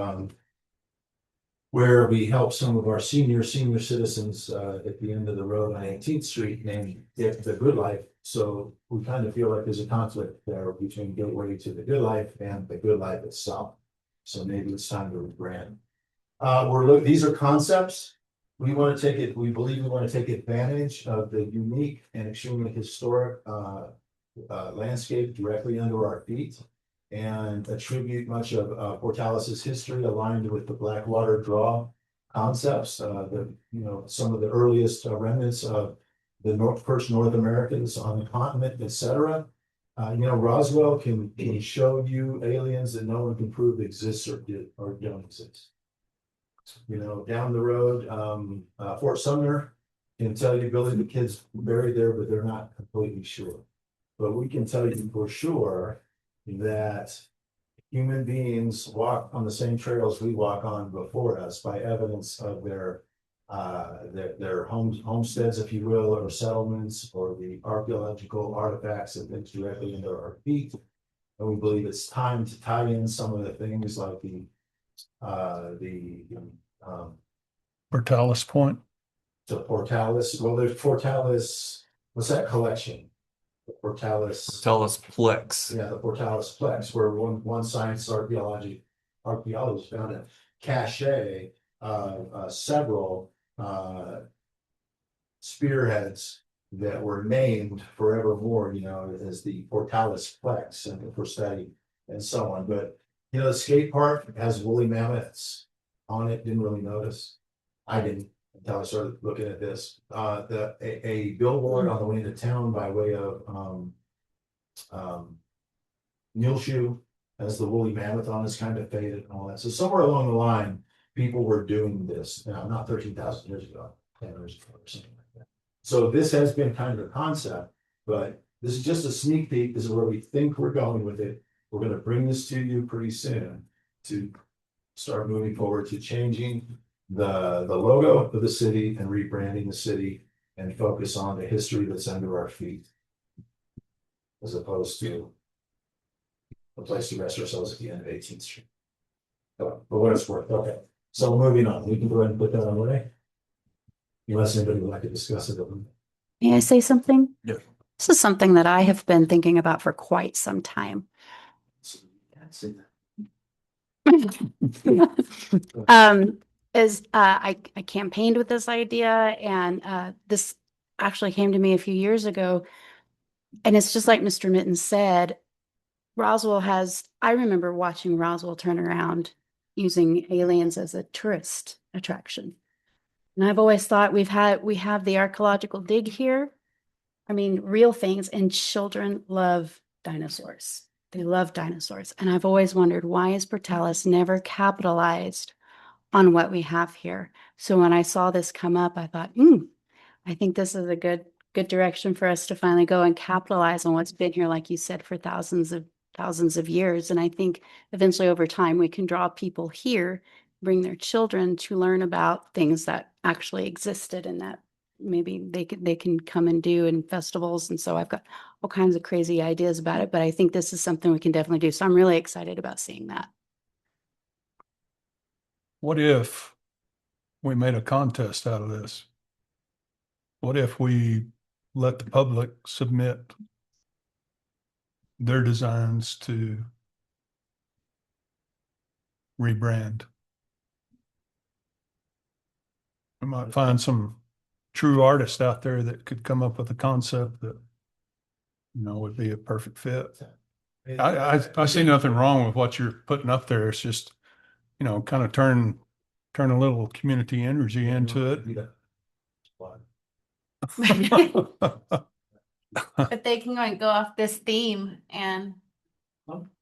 where we help some of our senior citizens at the end of the road on 18th Street named the Good Life. So we kind of feel like there's a conflict there between Gateway to the Good Life and the Good Life itself. So maybe it's time to rebrand. These are concepts. We want to take it, we believe we want to take advantage of the unique and extremely historic landscape directly under our feet and attribute much of Portalis's history aligned with the Blackwater Draw concepts, some of the earliest remnants of the first North Americans on the continent, etc. Roswell can show you aliens that no one can prove exist or don't exist. Down the road, Fort Sumner can tell you Billy the Kid's buried there, but they're not completely sure. But we can tell you for sure that human beings walk on the same trails we walk on before us by evidence of their homesteads, if you will, or settlements, or the archaeological artifacts that been directly under our feet. And we believe it's time to tie in some of the things like Portalis Point. to Portalis. Well, there's Portalis, what's that collection? The Portalis. Portalis Plex. Yeah, the Portalis Plex, where one science archaeologist found a cache of several spearheads that were named forevermore, as the Portalis Plex Center for Study and so on. But the skate park has woolly mammoths on it. Didn't really notice. I didn't until I started looking at this. A billboard on the way into town by way of Muleshoe has the woolly mammoth on, is kind of faded and all that. So somewhere along the line, people were doing this. Not 13,000 years ago, 10 years ago or something like that. So this has been kind of a concept, but this is just a sneak peek. This is where we think we're going with it. We're going to bring this to you pretty soon to start moving forward to changing the logo of the city and rebranding the city and focus on the history that's under our feet, as opposed to a place to rest ourselves at the end of 18th Street. But what it's worth. Okay. So moving on, we can go ahead and put that on the way. Unless anybody would like to discuss it. May I say something? Yeah. This is something that I have been thinking about for quite some time. I campaigned with this idea, and this actually came to me a few years ago. And it's just like Mr. Mitten said, I remember watching Roswell turn around using aliens as a tourist attraction. And I've always thought we have the archaeological dig here. I mean, real things, and children love dinosaurs. They love dinosaurs. And I've always wondered, why is Portalis never capitalized on what we have here? So when I saw this come up, I thought, I think this is a good direction for us to finally go and capitalize on what's been here, like you said, for thousands of years. And I think eventually over time, we can draw people here, bring their children to learn about things that actually existed and that maybe they can come and do in festivals. And so I've got all kinds of crazy ideas about it, but I think this is something we can definitely do. So I'm really excited about seeing that. What if we made a contest out of this? What if we let the public submit their designs to rebrand. We might find some true artists out there that could come up with a concept that, would be a perfect fit. I see nothing wrong with what you're putting up there. It's just, kind of turn a little community energy into it. But they can like go off this theme and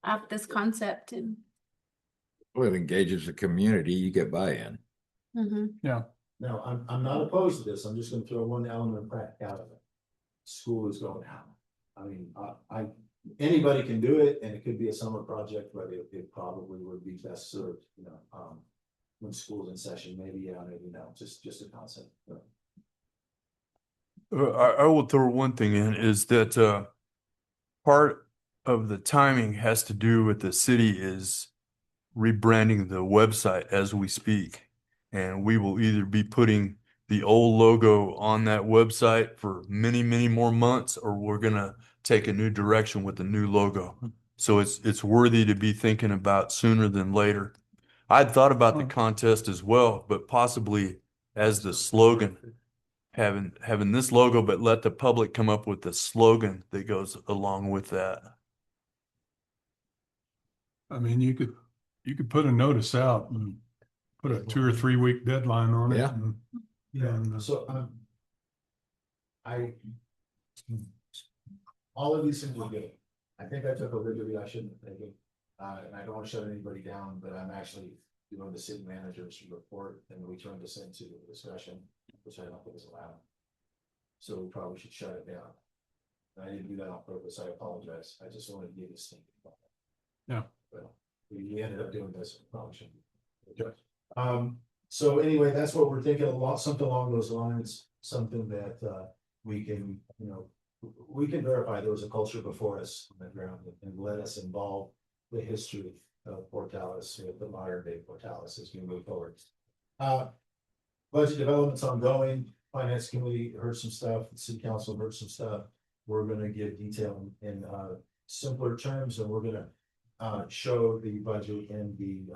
off this concept and. Well, it engages the community, you get buy-in. Yeah. Now, I'm not opposed to this. I'm just gonna throw one element back out of it. School is going out. I mean, anybody can do it and it could be a summer project, but it probably would be best served, when school's in session, maybe no, just a concept. I will throw one thing in is that part of the timing has to do with the city is rebranding the website as we speak. And we will either be putting the old logo on that website for many, many more months, or we're gonna take a new direction with the new logo. So it's worthy to be thinking about sooner than later. I'd thought about the contest as well, but possibly as the slogan, having this logo, but let the public come up with the slogan that goes along with that. I mean, you could put a notice out and put a 2 or 3 week deadline on it. Yeah. So, all of these things are good. I think I took a liberty I shouldn't have taken. And I don't want to shut anybody down, but I'm actually doing the city manager's report and we turned this into a discussion, which I don't think is allowed. So we probably should shut it down. I didn't do that on purpose. I apologize. I just wanted to give this thing. Yeah. But we ended up doing this. Probably shouldn't. So anyway, that's what we're thinking, something along those lines, something that we can, we can verify there was a culture before us on the ground and let us involve the history of Portales, the modern day Portales as we move forward. Budget development's ongoing. Finance committee heard some stuff. The city council heard some stuff. We're going to give detail in simpler terms, and we're going to show the budget in the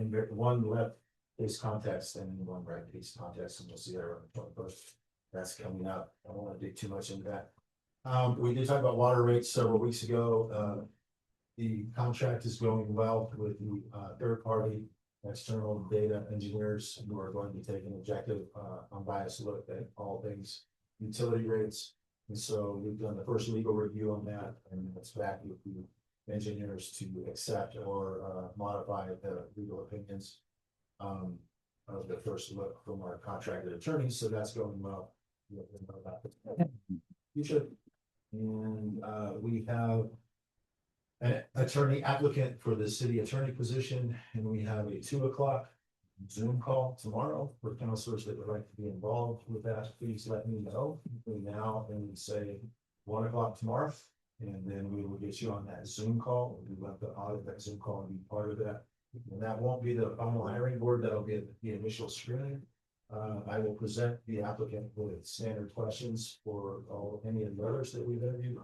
in one left case context and in one right case context, and we'll see that around the 21st. That's coming up. I don't want to dig too much into that. We did talk about water rates several weeks ago. The contract is going well with the third party external data engineers who are going to take an objective, unbiased look at all things utility rates. And so we've done the first legal review on that, and it's back with the engineers to accept or modify the legal opinions of the first look from our contracted attorneys. So that's going well. You should. And we have an attorney applicant for the city attorney position, and we have a 2 o'clock Zoom call tomorrow for counselors that would like to be involved with that. Please let me know between now and say 1 o'clock tomorrow, and then we will get you on that Zoom call. We want to audit that Zoom call and be part of that. And that won't be the final hiring board. That'll be the initial screening. I will present the applicant with standard questions for any of the others that we've interviewed,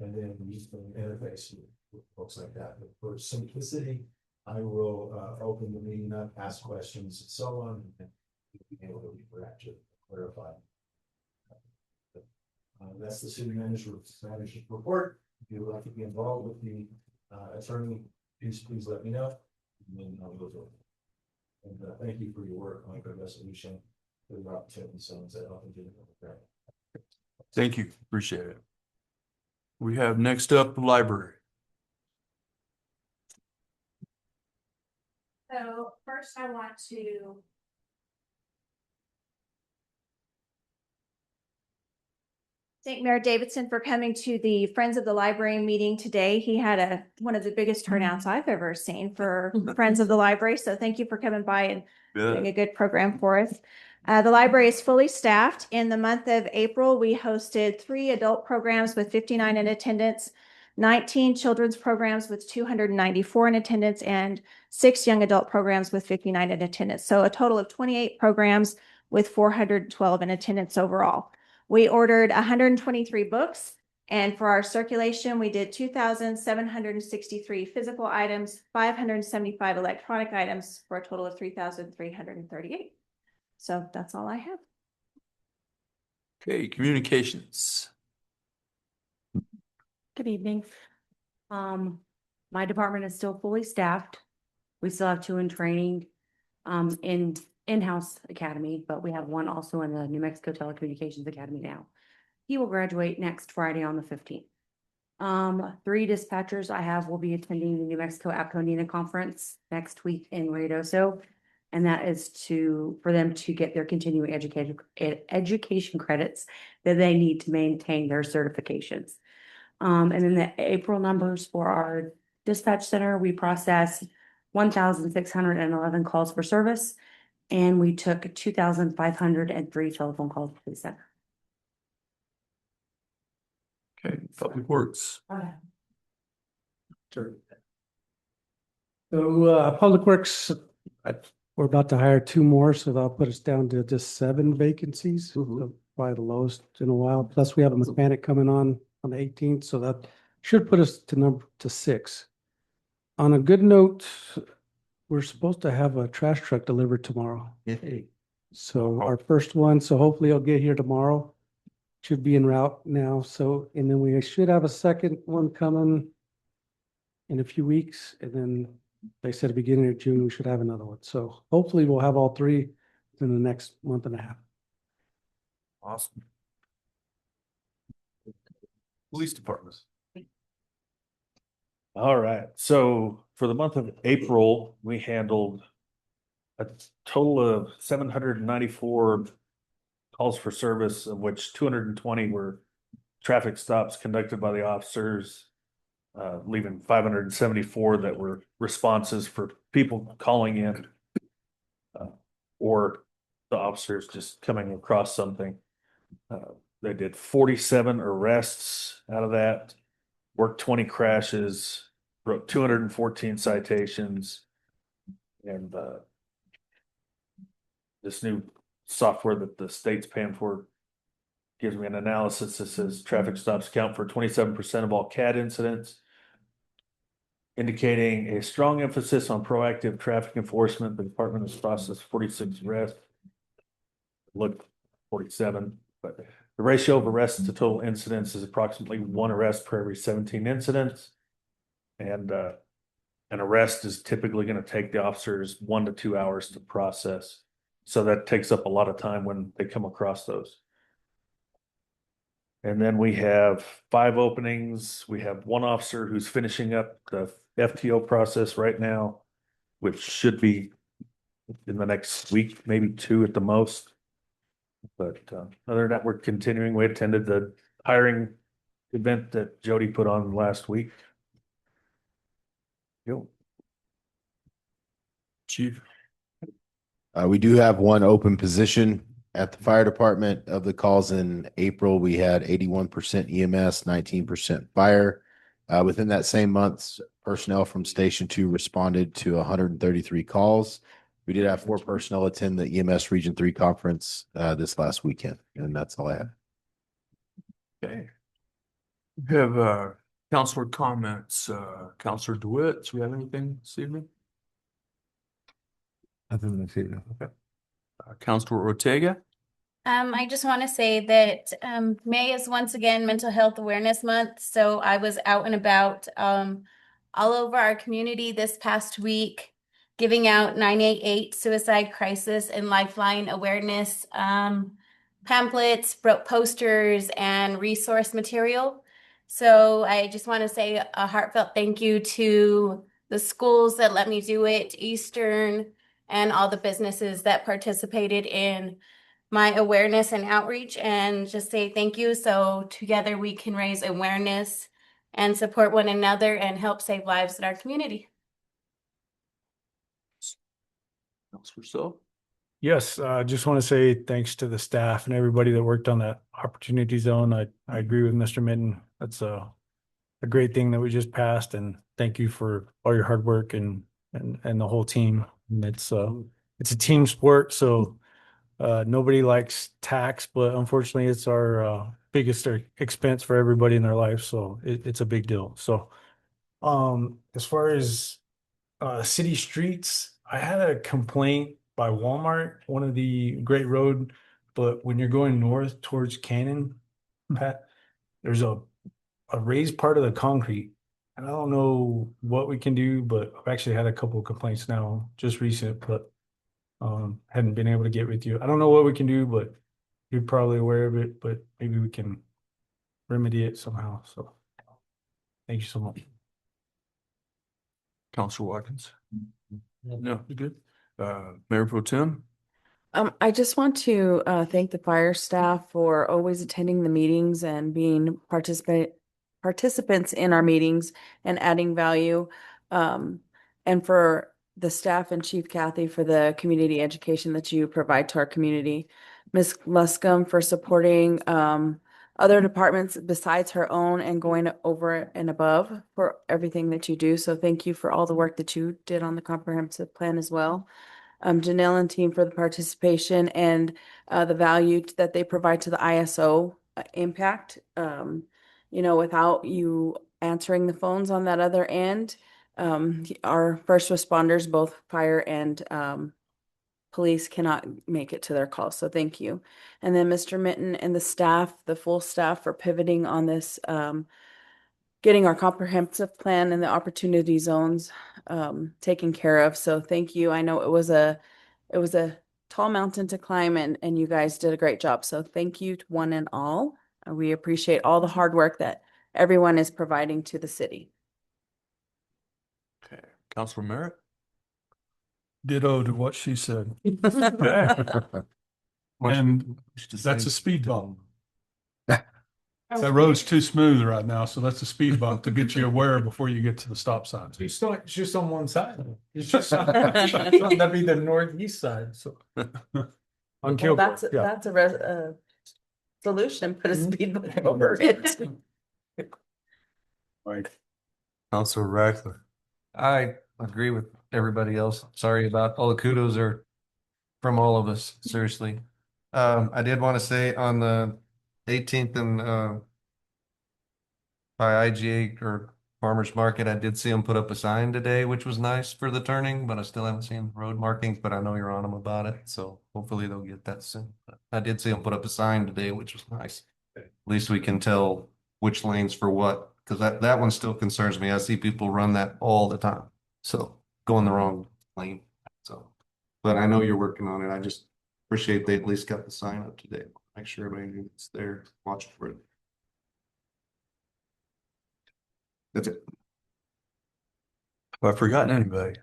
and then use the interface with folks like that. But for simplicity, I will open the meeting up, ask questions, and so on, and be able to clarify. That's the city manager's report. If you would like to be involved with the attorney, please let me know. And then I'll go through it. And thank you for your work on the resolution. For the opportunity, so that I'll do it. Thank you. Appreciate it. We have next up the library. So first I want to thank Mayor Davidson for coming to the Friends of the Library meeting today. He had one of the biggest turnouts I've ever seen for Friends of the Library. So thank you for coming by and doing a good program for us. The library is fully staffed. In the month of April, we hosted 3 adult programs with 59 in attendance, 19 children's programs with 294 in attendance, and 6 young adult programs with 59 in attendance. So a total of 28 programs with 412 in attendance overall. We ordered 123 books. And for our circulation, we did 2,763 physical items, 575 electronic items for a total of 3,338. So that's all I have. Okay, communications. Good evening. My department is still fully staffed. We still have 2 in training, in-house academy, but we have 1 also in the New Mexico Telecommunications Academy now. He will graduate next Friday on the 15th. 3 dispatchers I have will be attending the New Mexico APCO conference next week in Ruidoso. And that is for them to get their continuing education credits that they need to maintain their certifications. And then the April numbers for our dispatch center, we processed 1,611 calls for service, and we took 2,503 telephone calls to the center. Okay, Public Works. Sure. So, Public Works, we're about to hire 2 more, so that'll put us down to just 7 vacancies. So probably the lowest in a while. Plus, we have a mechanic coming on the 18th, so that should put us to 6. On a good note, we're supposed to have a trash truck delivered tomorrow. So our first one, so hopefully it'll get here tomorrow. Should be en route now. So, and then we should have a second one coming in a few weeks. And then they said at the beginning of June, we should have another one. So hopefully we'll have all 3 within the next month and a half. Awesome. Police departments. All right, so for the month of April, we handled a total of 794 calls for service, of which 220 were traffic stops conducted by the officers, leaving 574 that were responses for people calling in, or the officers just coming across something. They did 47 arrests out of that, worked 20 crashes, wrote 214 citations, and this new software that the state's paying for gives me an analysis that says traffic stops count for 27% of all CAD incidents, indicating a strong emphasis on proactive traffic enforcement. The department has processed 46 arrests. Look, 47, but the ratio of arrests to total incidents is approximately 1 arrest per every 17 incidents. And an arrest is typically going to take the officers 1 to 2 hours to process. So that takes up a lot of time when they come across those. And then we have 5 openings. We have 1 officer who's finishing up the FTO process right now, which should be in the next week, maybe 2 at the most. But other than that, we're continuing. We attended the hiring event that Jody put on last week. Yo. Chief. We do have 1 open position at the fire department. Of the calls in April, we had 81% EMS, 19% fire. Within that same month, personnel from Station 2 responded to 133 calls. We did have 4 personnel attend the EMS Region 3 conference this last weekend, and that's all I have. Okay. We have counselor comments. Counselor DeWitt, do we have anything this evening? Nothing this evening. Okay. Counselor Ortega. I just want to say that May is once again Mental Health Awareness Month. So I was out and about all over our community this past week, giving out 988 suicide crisis and lifeline awareness pamphlets, posters, and resource material. So I just want to say a heartfelt thank you to the schools that let me do it, Eastern, and all the businesses that participated in my awareness and outreach, and just say thank you. So together we can raise awareness and support one another and help save lives in our community. Counselor So. Yes, I just want to say thanks to the staff and everybody that worked on that opportunity zone. I agree with Mr. Mitten. That's a great thing that we just passed, and thank you for all your hard work and the whole team. And it's a team sport, so Nobody likes tax, but unfortunately it's our biggest expense for everybody in their life. So it's a big deal. So as far as city streets, I had a complaint by Walmart, one of the Great Road, but when you're going north towards Cannon, Pat, there's a raised part of the concrete. And I don't know what we can do, but I've actually had a couple of complaints now, just recent, but hadn't been able to get with you. I don't know what we can do, but you're probably aware of it, but maybe we can remedy it somehow. So thank you so much. Counselor Watkins? No, you're good. Mayor Pro Tem? I just want to thank the fire staff for always attending the meetings and being participants in our meetings and adding value. And for the staff and Chief Kathy for the community education that you provide to our community. Ms. Luscombe for supporting other departments besides her own and going over and above for everything that you do. So thank you for all the work that you did on the comprehensive plan as well. Janelle and team for the participation and the value that they provide to the ISO impact. Without you answering the phones on that other end, our first responders, both fire and police, cannot make it to their calls. So thank you. And then Mr. Minton and the staff, the full staff, for pivoting on this, getting our comprehensive plan and the opportunity zones taken care of. So thank you. I know it was a tall mountain to climb, and you guys did a great job. So thank you to one and all. We appreciate all the hard work that everyone is providing to the city. Okay. Counselor Merritt? Ditto to what she said. And that's a speed bump. That road's too smooth right now, so that's a speed bump to get you aware before you get to the stop sign. It's just on one side. It's just that'd be the northeast side. So on Kilgore, That's yeah. a solution. Put a speed bump over it. Right. Counselor Rackler? I agree with everybody else. Sorry about all the kudos are from all of us, seriously. I did want to say on the 18th and by IGA or Farmers Market, I did see them put up a sign today, which was nice for the turning, but I still haven't seen road markings, but I know you're on them about it. So hopefully they'll get that soon. But I did see them put up a sign today, which was nice. At least we can tell which lanes for what, because that one still concerns me. I see people run that all the time. So going the wrong lane. So, but I know you're working on it. I just appreciate they at least got the sign up today. Make sure everybody that's there watching for it. That's it. Have I forgotten anybody?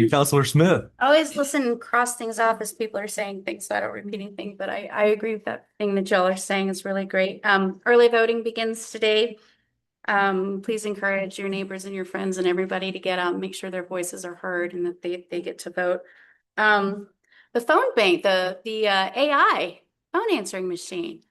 Counselor Smith? I always listen and cross things off as people are saying things, so I don't repeat anything, but I agree with that thing that y'all are saying is really great. Early voting begins today. Please encourage your neighbors and your friends and everybody to get out, make sure their voices are heard and that they get to vote. The phone bank, the AI phone answering machine.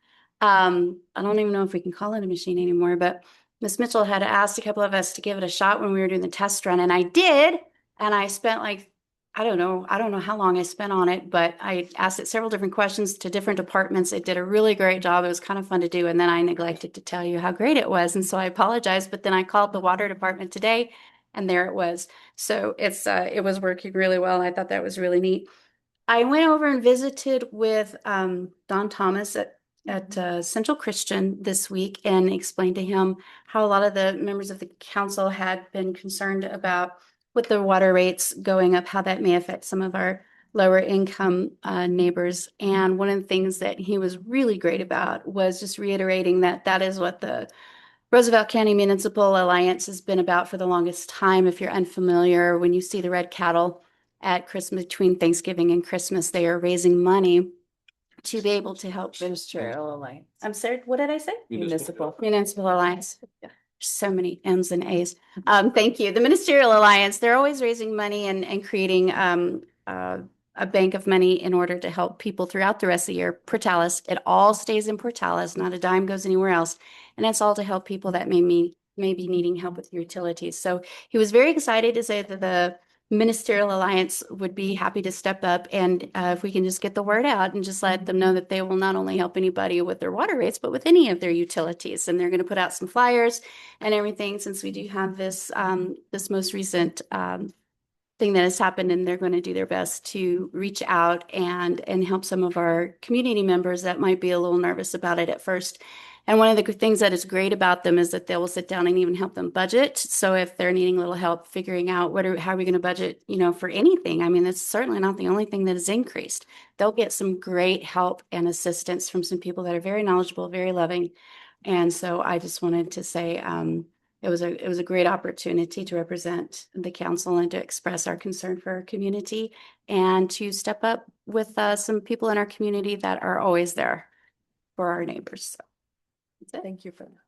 I don't even know if we can call it a machine anymore, but Miss Mitchell had asked a couple of us to give it a shot when we were doing the test run, and I did. And I spent I don't know how long I spent on it, but I asked it several different questions to different departments. It did a really great job. It was kind of fun to do. And then I neglected to tell you how great it was. And so I apologize, but then I called the water department today and there it was. So it was working really well. I thought that was really neat. I went over and visited with Don Thomas at Central Christian this week and explained to him how a lot of the members of the council had been concerned about with the water rates going up, how that may affect some of our lower income neighbors. And one of the things that he was really great about was just reiterating that that is what the Roosevelt County Municipal Alliance has been about for the longest time. If you're unfamiliar, when you see the red cattle at Christmas, between Thanksgiving and Christmas, they are raising money to be able to help. Ministerial Alliance. I'm sorry, what did I say? Municipal. Municipal Alliance. So many M's and A's. Thank you. The Ministerial Alliance, they're always raising money and creating a bank of money in order to help people throughout the rest of the year. Portales, it all stays in Portales, not a dime goes anywhere else. And that's all to help people that may be needing help with utilities. So he was very excited to say that Ministerial Alliance would be happy to step up and if we can just get the word out and just let them know that they will not only help anybody with their water rates, but with any of their utilities. And they're going to put out some flyers and everything since we do have this this most recent thing that has happened, and they're going to do their best to reach out and help some of our community members that might be a little nervous about it at first. And one of the good things that is great about them is that they will sit down and even help them budget. So if they're needing a little help figuring out how are we going to budget, for anything, I mean, it's certainly not the only thing that is increased. They'll get some great help and assistance from some people that are very knowledgeable, very loving. And so I just wanted to say, it was a great opportunity to represent the council and to express our concern for our community and to step up with some people in our community that are always there for our neighbors. So that's it. Thank you for that.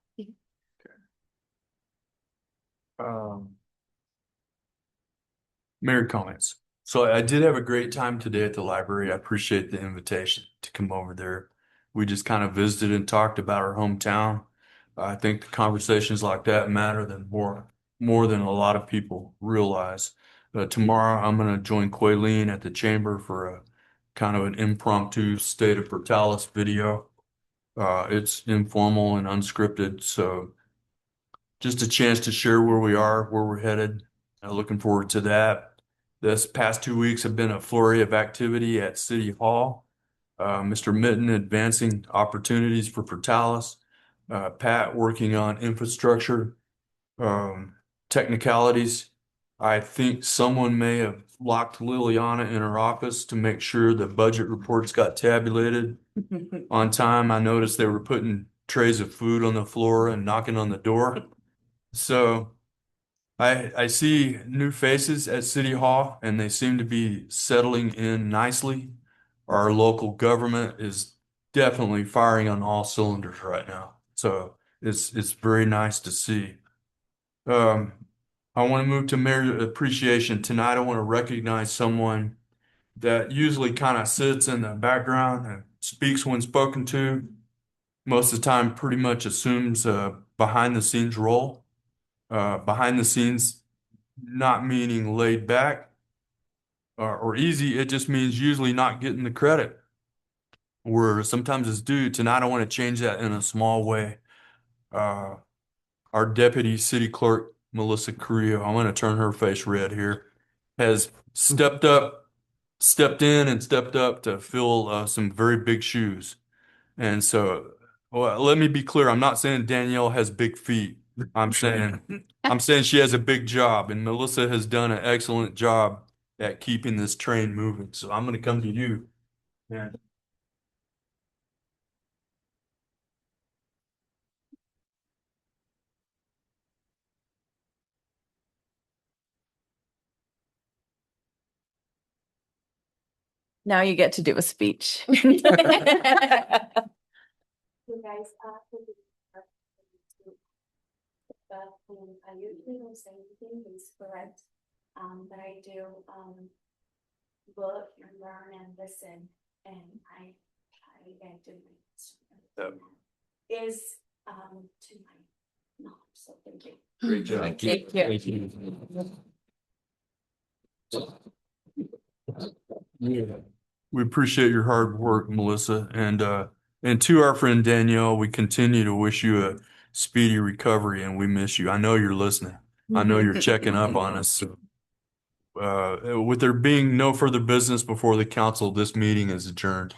Mayor comments. So I did have a great time today at the library. I appreciate the invitation to come over there. We just kind of visited and talked about our hometown. I think the conversations like that matter more than a lot of people realize. Tomorrow I'm going to join Quaylene at the chamber for a kind of an impromptu State of Portales video. It's informal and unscripted, so just a chance to share where we are, where we're headed. Looking forward to that. This past 2 weeks have been a flurry of activity at City Hall. Mr. Mitten advancing opportunities for Portales. Pat working on infrastructure, technicalities. I think someone may have locked Liliana in her office to make sure the budget reports got tabulated on time. I noticed they were putting trays of food on the floor and knocking on the door. So I see new faces at City Hall and they seem to be settling in nicely. Our local government is definitely firing on all cylinders right now. So it's very nice to see. I want to move to Mayor Appreciation. Tonight I want to recognize someone that usually kind of sits in the background and speaks when spoken to. Most of the time pretty much assumes a behind the scenes role. Behind the scenes not meaning laid back or easy. It just means usually not getting the credit where sometimes it's due. Tonight I want to change that in a small way. Our deputy city clerk, Melissa Carrillo, I'm going to turn her face red here, has stepped in and stepped up to fill some very big shoes. And so, well, let me be clear. I'm not saying Danielle has big feet. I'm saying she has a big job, and Melissa has done an excellent job at keeping this train moving. So I'm going to come to you. Yeah. Now you get to do a speech. You guys, I usually don't say anything, it's correct. But I do look and learn and listen, and I try and do my best. Is to my knowledge. So thank you. Great job. Thank you. Thank you. We appreciate your hard work, Melissa, and to our friend Danielle, we continue to wish you a speedy recovery, and we miss you. I know you're listening. I know you're checking up on us. So, with there being no further business before the council, this meeting is adjourned.